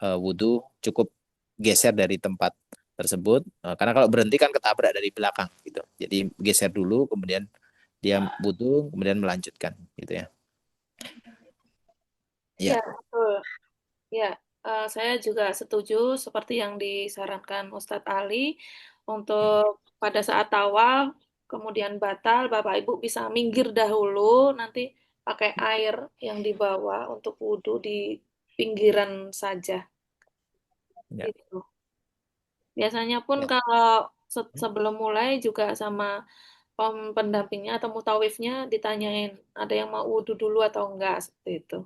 wudhu cukup geser dari tempat tersebut, karena kalau berhenti kan ketabrak dari belakang gitu. Jadi geser dulu, kemudian dia wudhu, kemudian melanjutkan gitu ya. Ya, Ya, betul. Ya, saya juga setuju seperti yang disarankan Ustadz Ali untuk pada saat tawaf, kemudian batal, Bapak Ibu bisa minggir dahulu, nanti pakai air yang dibawa untuk wudhu di pinggiran saja. ya, Gitu. Biasanya pun ya. kalau sebelum mulai juga sama pendampingnya atau mutawifnya ditanyain ada yang mau wudhu dulu atau enggak, seperti itu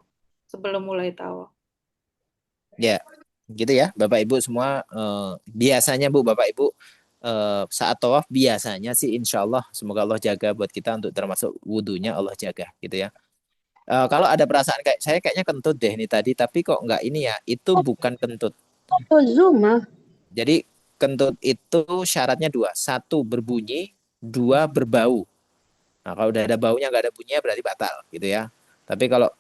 sebelum mulai tawaf. Ya, gitu ya, Bapak Ibu semua. Biasanya Bu, Bapak Ibu saat tawaf biasanya sih, insya Allah, semoga Allah jaga buat kita untuk termasuk wudhunya Allah jaga, gitu ya. Kalau ada perasaan kayak saya kayaknya kentut deh nih tadi, tapi kok nggak ini ya, itu bukan kentut. Oh, Zoom ah. Jadi kentut itu syaratnya dua, satu berbunyi, dua berbau. Nah, kalau udah ada baunya nggak ada bunyinya berarti batal, gitu ya. Tapi kalau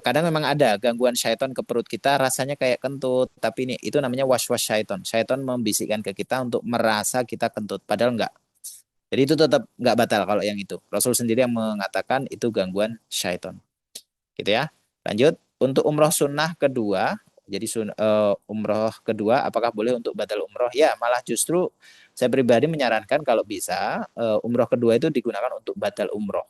kadang memang ada gangguan syaiton ke perut kita, rasanya kayak kentut, tapi ini itu namanya was-was syaiton. Syaiton membisikkan ke kita untuk merasa kita kentut, padahal enggak. Jadi itu tetap nggak batal kalau yang itu. Rasul sendiri yang mengatakan itu gangguan syaiton. Gitu ya. Lanjut, untuk umroh sunnah kedua, jadi umroh kedua apakah boleh untuk batal umroh? Ya, malah justru saya pribadi menyarankan kalau bisa umroh kedua itu digunakan untuk batal umroh.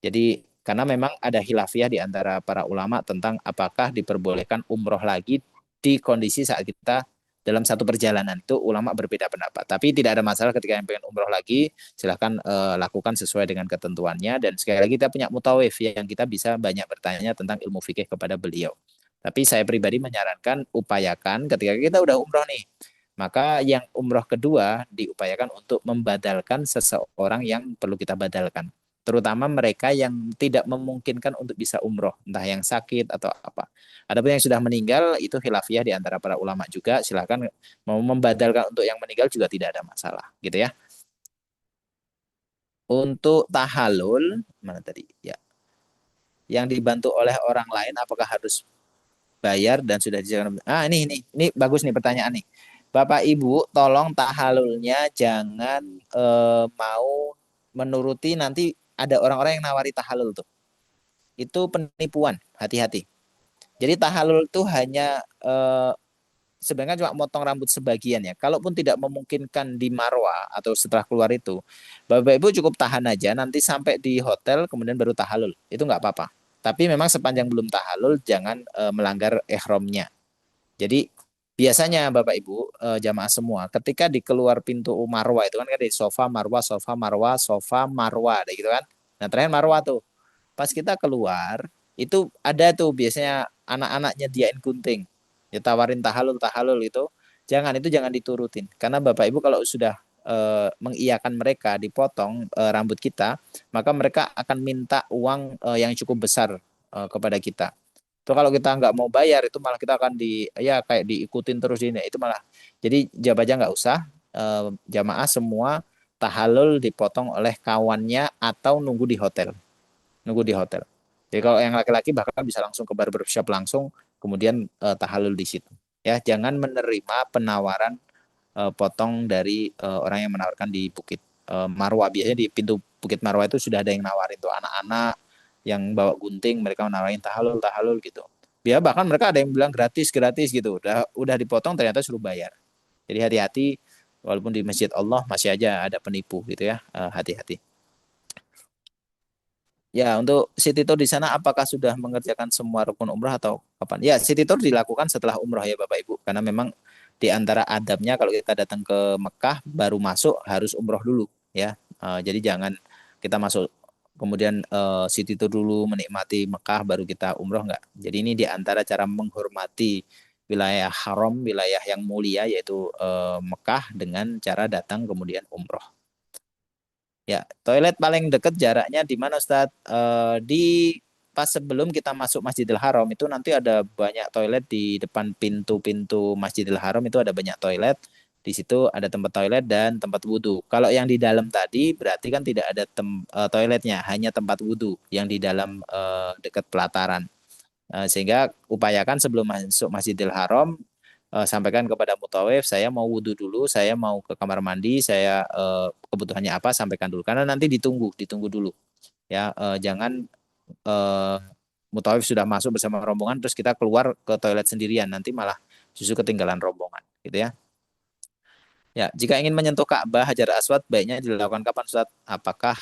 Jadi karena memang ada khilafiyah di antara para ulama tentang apakah diperbolehkan umroh lagi di kondisi saat kita dalam satu perjalanan. Itu ulama berbeda pendapat. Tapi tidak ada masalah ketika yang pengen umroh lagi, silahkan lakukan sesuai dengan ketentuannya. Dan sekali lagi kita punya mutawif yang kita bisa banyak bertanya tentang ilmu fikih kepada beliau. Tapi saya pribadi menyarankan upayakan ketika kita udah umroh nih, maka yang umroh kedua diupayakan untuk membadalkan seseorang yang perlu kita badalkan. Terutama mereka yang tidak memungkinkan untuk bisa umroh, entah yang sakit atau apa. Adapun yang sudah meninggal itu khilafiyah di antara para ulama juga. Silahkan mau membadalkan untuk yang meninggal juga tidak ada masalah, gitu ya. Untuk tahalul mana tadi? Ya, yang dibantu oleh orang lain apakah harus bayar dan sudah disediakan? Ini bagus nih pertanyaan nih. Bapak Ibu, tolong tahalulnya jangan mau menuruti, nanti ada orang-orang yang nawari tahalul tuh. Itu penipuan, hati-hati. Jadi tahalul itu hanya sebenarnya cuma motong rambut sebagian ya. Kalaupun tidak memungkinkan di Marwa atau setelah keluar itu, Bapak Ibu cukup tahan aja nanti sampai di hotel kemudian baru tahalul. Itu nggak apa-apa. Tapi memang sepanjang belum tahalul jangan melanggar ihramnya. Jadi biasanya Bapak Ibu jamaah semua ketika di keluar pintu marwah itu kan dari sofa marwah sofa marwah sofa marwah ada gitu kan. Nah terakhir marwah tuh pas kita keluar itu ada tuh biasanya anak-anaknya diain gunting ya tawarin tahalul tahalul itu jangan diturutin karena Bapak Ibu kalau sudah mengiyakan mereka dipotong rambut kita maka mereka akan minta uang yang cukup besar kepada kita. Tuh kalau kita nggak mau bayar itu malah kita akan ya kayak diikutin terus ini itu malah jadi jawab aja nggak usah jamaah semua tahalul dipotong oleh kawannya atau nunggu di hotel. Jadi kalau yang laki-laki bahkan bisa langsung ke barbershop langsung kemudian tahalul di situ. Ya jangan menerima penawaran potong dari orang yang menawarkan di Bukit Marwah. Biasanya di pintu Bukit Marwah itu sudah ada yang nawarin tuh anak-anak yang bawa gunting mereka menawarin tahalul tahalul gitu. Ya bahkan mereka ada yang bilang gratis gratis gitu. Udah dipotong ternyata suruh bayar. Jadi hati-hati walaupun di Masjid Allah masih aja ada penipu gitu ya. Hati-hati. Ya, untuk city tour di sana apakah sudah mengerjakan semua rukun umrah atau kapan? Ya, city tour dilakukan setelah umrah ya Bapak Ibu. Karena memang di antara adabnya kalau kita datang ke Mekah baru masuk harus umrah dulu ya. Jadi jangan kita masuk kemudian city tour dulu menikmati Mekah baru kita umrah enggak. Jadi ini di antara cara menghormati wilayah haram, wilayah yang mulia yaitu Mekah dengan cara datang kemudian umrah. Ya, toilet paling dekat jaraknya di mana Ustadz? Di pas sebelum kita masuk Masjidil Haram itu nanti ada banyak toilet di depan pintu-pintu Masjidil Haram itu ada banyak toilet. Di situ ada tempat toilet dan tempat wudhu. Kalau yang di dalam tadi berarti kan tidak ada toiletnya, hanya tempat wudhu yang di dalam dekat pelataran. Sehingga upayakan sebelum masuk Masjidil Haram sampaikan kepada mutawif saya mau wudhu dulu, saya mau ke kamar mandi, saya kebutuhannya apa sampaikan dulu karena nanti ditunggu dulu ya jangan mutawif sudah masuk bersama rombongan terus kita keluar ke toilet sendirian nanti malah justru ketinggalan rombongan gitu ya. Ya, jika ingin menyentuh Ka'bah Hajar Aswad baiknya dilakukan kapan Ustaz? Apakah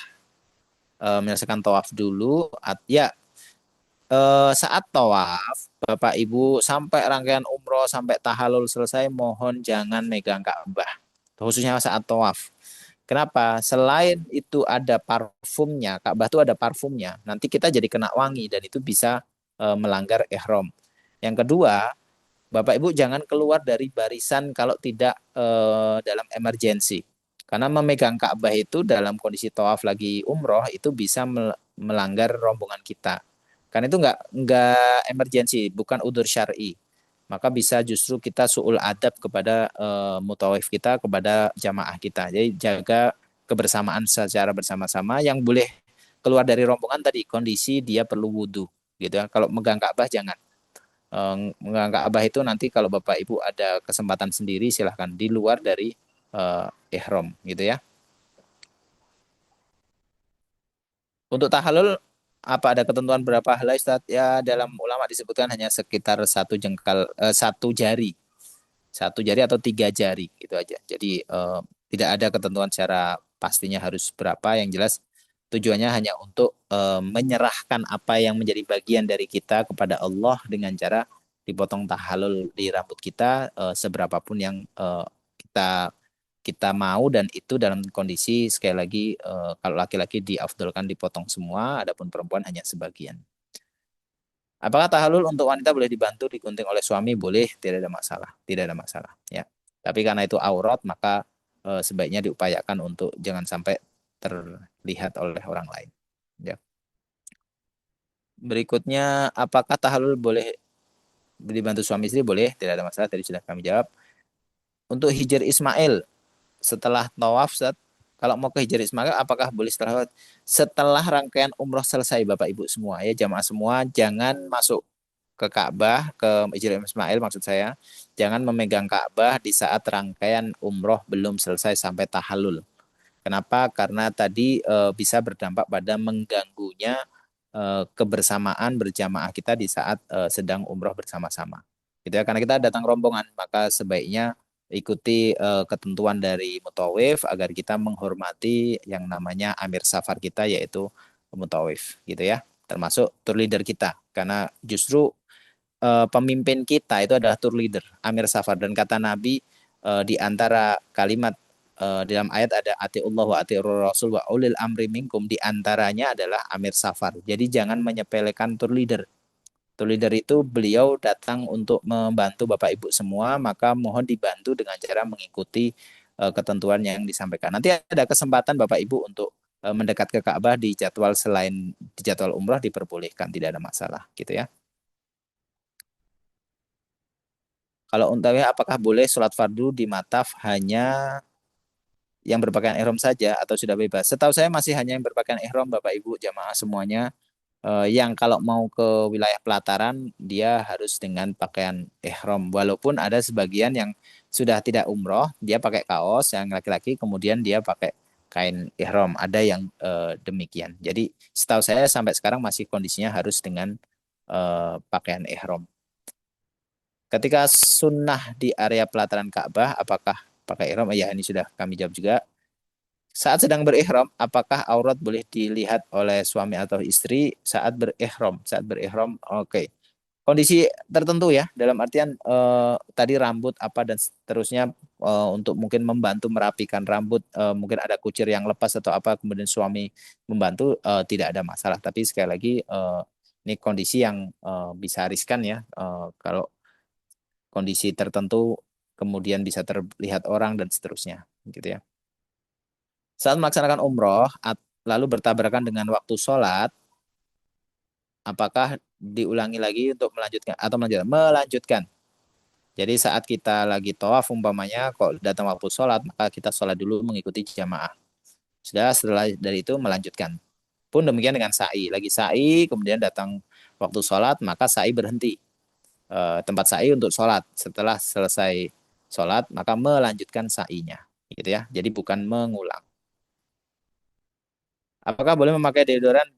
menyelesaikan tawaf dulu? Ya, saat tawaf, Bapak Ibu sampai rangkaian umroh sampai tahalul selesai, mohon jangan megang Ka'bah, khususnya saat tawaf. Kenapa? Selain itu ada parfumnya, Ka'bah itu ada parfumnya. Nanti kita jadi kena wangi dan itu bisa melanggar ihram. Yang kedua, Bapak Ibu jangan keluar dari barisan kalau tidak dalam emergensi. Karena memegang Ka'bah itu dalam kondisi tawaf lagi umroh itu bisa melanggar rombongan kita. Karena itu nggak emergensi, bukan udzur syar'i. Maka bisa justru kita su'ul adab kepada mutawif kita, kepada jamaah kita. Jadi jaga kebersamaan secara bersama-sama. Yang boleh keluar dari rombongan tadi kondisi dia perlu wudhu, gitu ya. Kalau megang Ka'bah jangan. Megang Ka'bah itu nanti kalau Bapak Ibu ada kesempatan sendiri silahkan di luar dari ihram, gitu ya. Untuk tahalul apa ada ketentuan berapa helai Ustaz? Ya dalam ulama disebutkan hanya sekitar satu jari atau 3 jari gitu aja. Jadi tidak ada ketentuan secara pastinya harus berapa. Yang jelas tujuannya hanya untuk menyerahkan apa yang menjadi bagian dari kita kepada Allah dengan cara dipotong tahalul di rambut kita seberapapun yang kita mau dan itu dalam kondisi sekali lagi kalau laki-laki diafdolkan dipotong semua, adapun perempuan hanya sebagian. Apakah tahalul untuk wanita boleh dibantu digunting oleh suami? Boleh, tidak ada masalah, ya. Tapi karena itu aurat maka sebaiknya diupayakan untuk jangan sampai terlihat oleh orang lain. Ya. Berikutnya, apakah tahalul boleh dibantu suami istri? Boleh, tidak ada masalah. Tadi sudah kami jawab. Untuk hijr Ismail setelah tawaf, kalau mau ke Hijr Ismail apakah boleh setelah rangkaian umroh selesai Bapak Ibu semua ya jamaah semua jangan masuk ke Ka'bah ke Hijr Ismail maksud saya jangan memegang Ka'bah di saat rangkaian umroh belum selesai sampai tahalul. Kenapa? Karena tadi bisa berdampak pada mengganggunya kebersamaan berjamaah kita di saat sedang umroh bersama-sama. Gitu ya, karena kita datang rombongan maka sebaiknya ikuti ketentuan dari mutawif agar kita menghormati yang namanya amir safar kita yaitu mutawif gitu ya termasuk tour leader kita karena justru pemimpin kita itu adalah tour leader, Amir Safar. Dan kata Nabi di antara kalimat dalam ayat ada atiullah wa atiur rasul wa ulil amri minkum, di antaranya adalah Amir Safar. Jadi jangan menyepelekan tour leader. Tour leader itu beliau datang untuk membantu Bapak Ibu semua, maka mohon dibantu dengan cara mengikuti ketentuan yang disampaikan. Nanti ada kesempatan Bapak Ibu untuk mendekat ke Ka'bah di jadwal selain di jadwal umrah diperbolehkan, tidak ada masalah gitu ya. Kalau untungnya apakah boleh sholat fardu di Mataf hanya yang berpakaian ihram saja atau sudah bebas? Setahu saya masih hanya yang berpakaian ihram Bapak Ibu jamaah semuanya. Yang kalau mau ke wilayah pelataran dia harus dengan pakaian ihram. Walaupun ada sebagian yang sudah tidak umroh, dia pakai kaos yang laki-laki, kemudian dia pakai kain ihram. Ada yang demikian. Jadi setahu saya sampai sekarang masih kondisinya harus dengan pakaian ihram. Ketika sunnah di area pelataran Ka'bah, apakah pakai ihram? Ya, ini sudah kami jawab juga. Saat sedang berihram, apakah aurat boleh dilihat oleh suami atau istri saat berihram? Saat berihram, oke. Kondisi tertentu ya, dalam artian tadi rambut apa dan seterusnya, untuk mungkin membantu merapikan rambut, mungkin ada kucir yang lepas atau apa, kemudian suami membantu, tidak ada masalah. Tapi sekali lagi ini kondisi yang bisa riskan ya, kalau kondisi tertentu kemudian bisa terlihat orang dan seterusnya, gitu ya. Saat melaksanakan umroh, lalu bertabrakan dengan waktu sholat, apakah diulangi lagi untuk melanjutkan atau melanjutkan? Melanjutkan. Jadi saat kita lagi tawaf umpamanya, kok datang waktu sholat, maka kita sholat dulu mengikuti jamaah. Setelah dari itu melanjutkan. Pun demikian dengan sa'i. Lagi sa'i, kemudian datang waktu sholat, maka sa'i berhenti. Tempat sa'i untuk sholat. Setelah selesai sholat, maka melanjutkan sa'inya. Gitu ya. Jadi bukan mengulang. Apakah boleh memakai deodoran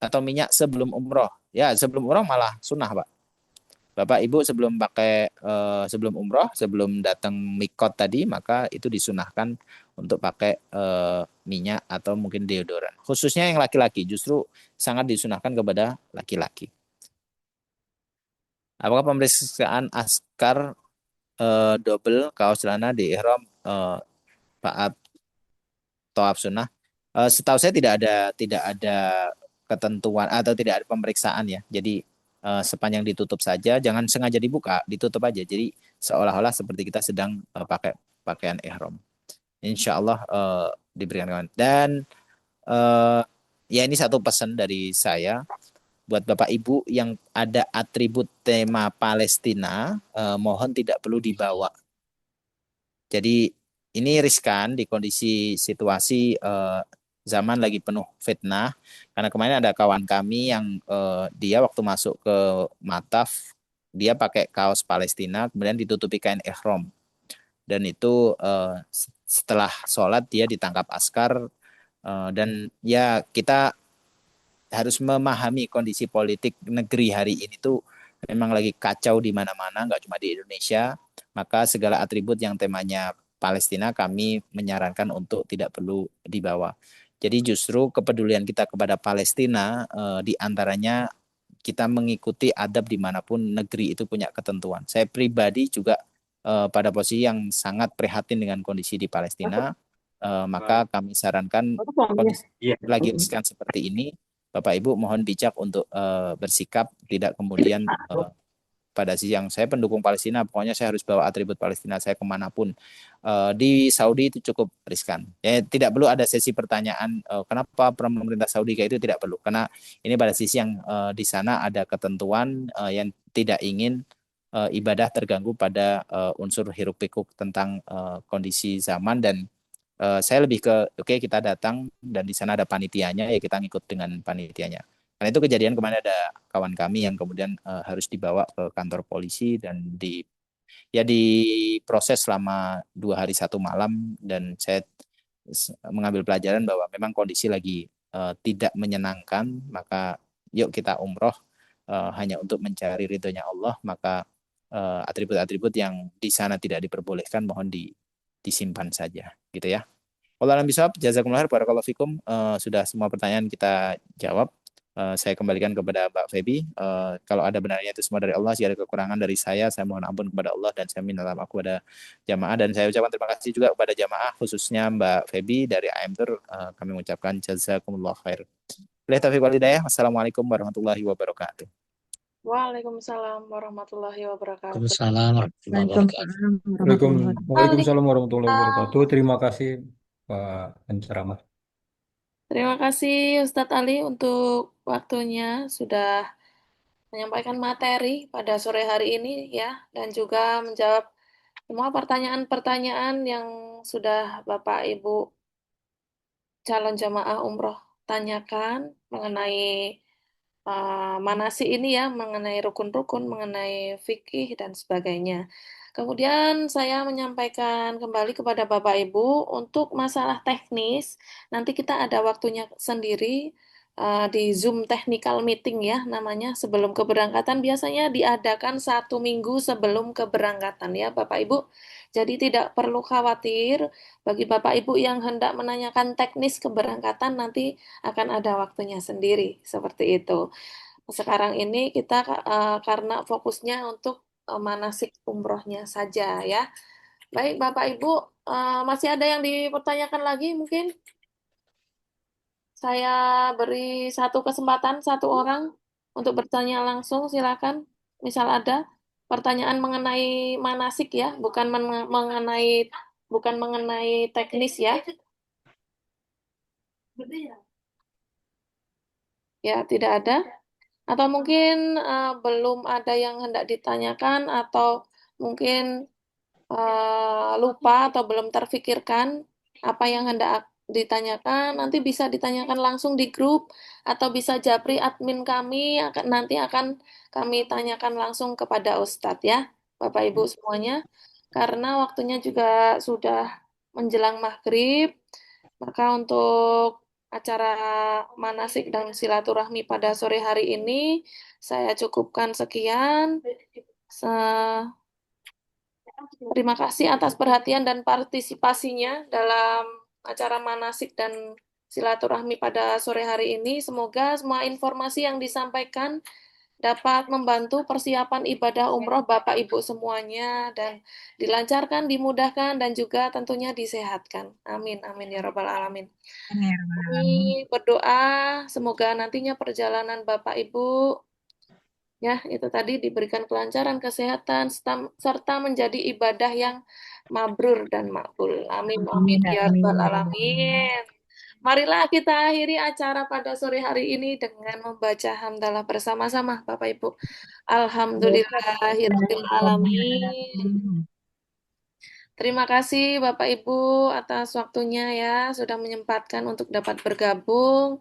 atau minyak sebelum umroh? Ya, sebelum umroh malah sunnah, Pak. Bapak Ibu sebelum sebelum umroh, sebelum datang mikot tadi, maka itu disunahkan untuk pakai minyak atau mungkin deodoran. Khususnya yang laki-laki, justru sangat disunahkan kepada laki-laki. Apakah pemeriksaan askar double kaos celana di ihram saat tawaf sunnah? Setahu saya tidak ada ketentuan atau tidak ada pemeriksaan ya. Jadi sepanjang ditutup saja, jangan sengaja dibuka, ditutup aja. Jadi seolah-olah seperti kita sedang pakai pakaian ihram. Insya Allah diberikan kawan. Dan ya ini satu pesan dari saya buat Bapak Ibu yang ada atribut tema Palestina, mohon tidak perlu dibawa. Jadi ini riskan di kondisi situasi zaman lagi penuh fitnah, karena kemarin ada kawan kami yang dia waktu masuk ke Mataf, dia pakai kaos Palestina, kemudian ditutupi kain ihram, dan itu setelah sholat dia ditangkap askar, dan ya kita harus memahami kondisi politik negeri hari ini tuh memang lagi kacau di mana-mana, nggak cuma di Indonesia, maka segala atribut yang temanya Palestina kami menyarankan untuk tidak perlu dibawa. Jadi justru kepedulian kita kepada Palestina diantaranya kita mengikuti adab dimanapun negeri itu punya ketentuan. Saya pribadi juga pada posisi yang sangat prihatin dengan kondisi di Palestina, maka kami sarankan kondisi lagi riskan seperti ini, Bapak Ibu mohon bijak untuk bersikap, tidak kemudian pada sisi yang saya pendukung Palestina, pokoknya saya harus bawa atribut Palestina saya kemanapun. Di Saudi itu cukup riskan. Ya, tidak perlu ada sesi pertanyaan kenapa pemerintah Saudi kayak itu, tidak perlu. Karena ini pada sisi yang di sana ada ketentuan yang tidak ingin ibadah terganggu pada unsur hiruk pikuk tentang kondisi zaman, dan saya lebih ke oke, kita datang dan di sana ada panitianya, ya kita ngikut dengan panitianya. Karena itu kejadian kemarin ada kawan kami yang kemudian harus dibawa ke kantor polisi dan diproses selama 2 hari 1 malam, dan saya mengambil pelajaran bahwa memang kondisi lagi tidak menyenangkan, maka yuk kita umroh hanya untuk mencari ridhonya Allah, maka atribut-atribut yang di sana tidak diperbolehkan mohon disimpan saja, gitu ya. Wallahu a'lam bishawab, jazakumullah khairan, barakallahu fikum. Sudah semua pertanyaan kita jawab. Saya kembalikan kepada Mbak Feby. Kalau ada benarnya itu semua dari Allah, jika ada kekurangan dari saya mohon ampun kepada Allah dan saya minta maaf kepada jamaah, dan saya ucapkan terima kasih juga kepada jamaah khususnya Mbak Feby dari AM Tur. Kami mengucapkan jazakumullah khair. Billahi taufiq wal hidayah. Wassalamualaikum warahmatullahi wabarakatuh. Waalaikumsalam warahmatullahi wabarakatuh. Waalaikumsalam warahmatullahi wabarakatuh. Waalaikumsalam warahmatullahi wabarakatuh. Terima kasih Pak penceramah. Terima kasih Ustadz Ali untuk waktunya sudah menyampaikan materi pada sore hari ini ya, dan juga menjawab semua pertanyaan-pertanyaan yang sudah Bapak Ibu calon jamaah umroh tanyakan mengenai manasik ini ya, mengenai rukun-rukun, mengenai fikih dan sebagainya. Kemudian saya menyampaikan kembali kepada Bapak Ibu untuk masalah teknis, nanti kita ada waktunya sendiri di Zoom technical meeting ya namanya sebelum keberangkatan, biasanya diadakan 1 minggu sebelum keberangkatan ya Bapak Ibu. Jadi tidak perlu khawatir bagi Bapak Ibu yang hendak menanyakan teknis keberangkatan, nanti akan ada waktunya sendiri seperti itu. Sekarang ini kita karena fokusnya untuk manasik umrohnya saja ya. Baik Bapak Ibu, masih ada yang dipertanyakan lagi mungkin? Saya beri satu kesempatan, satu orang untuk bertanya langsung, silakan. Misal ada pertanyaan mengenai manasik ya, bukan mengenai teknis ya. Ya, tidak ada. Atau mungkin belum ada yang hendak ditanyakan, atau mungkin lupa atau belum terfikirkan apa yang hendak ditanyakan, nanti bisa ditanyakan langsung di grup atau bisa japri admin kami, nanti akan kami tanyakan langsung kepada Ustadz ya, Bapak Ibu semuanya. Karena waktunya juga sudah menjelang maghrib, maka untuk acara manasik dan silaturahmi pada sore hari ini saya cukupkan sekian. Terima kasih atas perhatian dan partisipasinya dalam acara manasik dan silaturahmi pada sore hari ini. Semoga semua informasi yang disampaikan dapat membantu persiapan ibadah umroh Bapak Ibu semuanya dan dilancarkan, dimudahkan, dan juga tentunya disehatkan. Amin, amin ya Rabbal Alamin. Kami berdoa semoga nantinya perjalanan Bapak Ibu ya, itu tadi diberikan kelancaran, kesehatan, serta menjadi ibadah yang mabrur dan makbul. Amin, amin, ya Rabbal Alamin. Marilah kita akhiri acara pada sore hari ini dengan membaca hamdalah bersama-sama, Bapak Ibu. Alhamdulillahirabbil alamin. Terima kasih Bapak Ibu atas waktunya ya, sudah menyempatkan untuk dapat bergabung.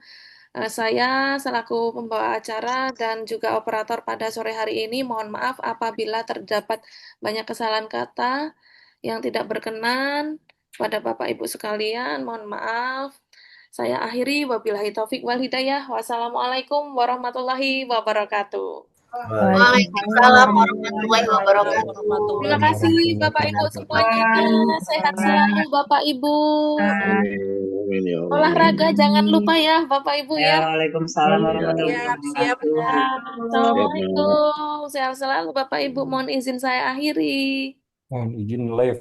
Saya selaku pembawa acara dan juga operator pada sore hari ini mohon maaf apabila terdapat banyak kesalahan kata yang tidak berkenan pada Bapak Ibu sekalian. Mohon maaf. Saya akhiri wabillahi taufik wal hidayah. Wassalamualaikum warahmatullahi wabarakatuh. Waalaikumsalam warahmatullahi wabarakatuh. Terima kasih Bapak Ibu semuanya. Sehat selalu Bapak Ibu. Amin ya Allah. Olahraga jangan lupa ya Bapak Ibu ya. Waalaikumsalam warahmatullahi Siap, wabarakatuh. Assalamualaikum. Sehat selalu Bapak Ibu. Mohon izin saya akhiri. Mohon izin live.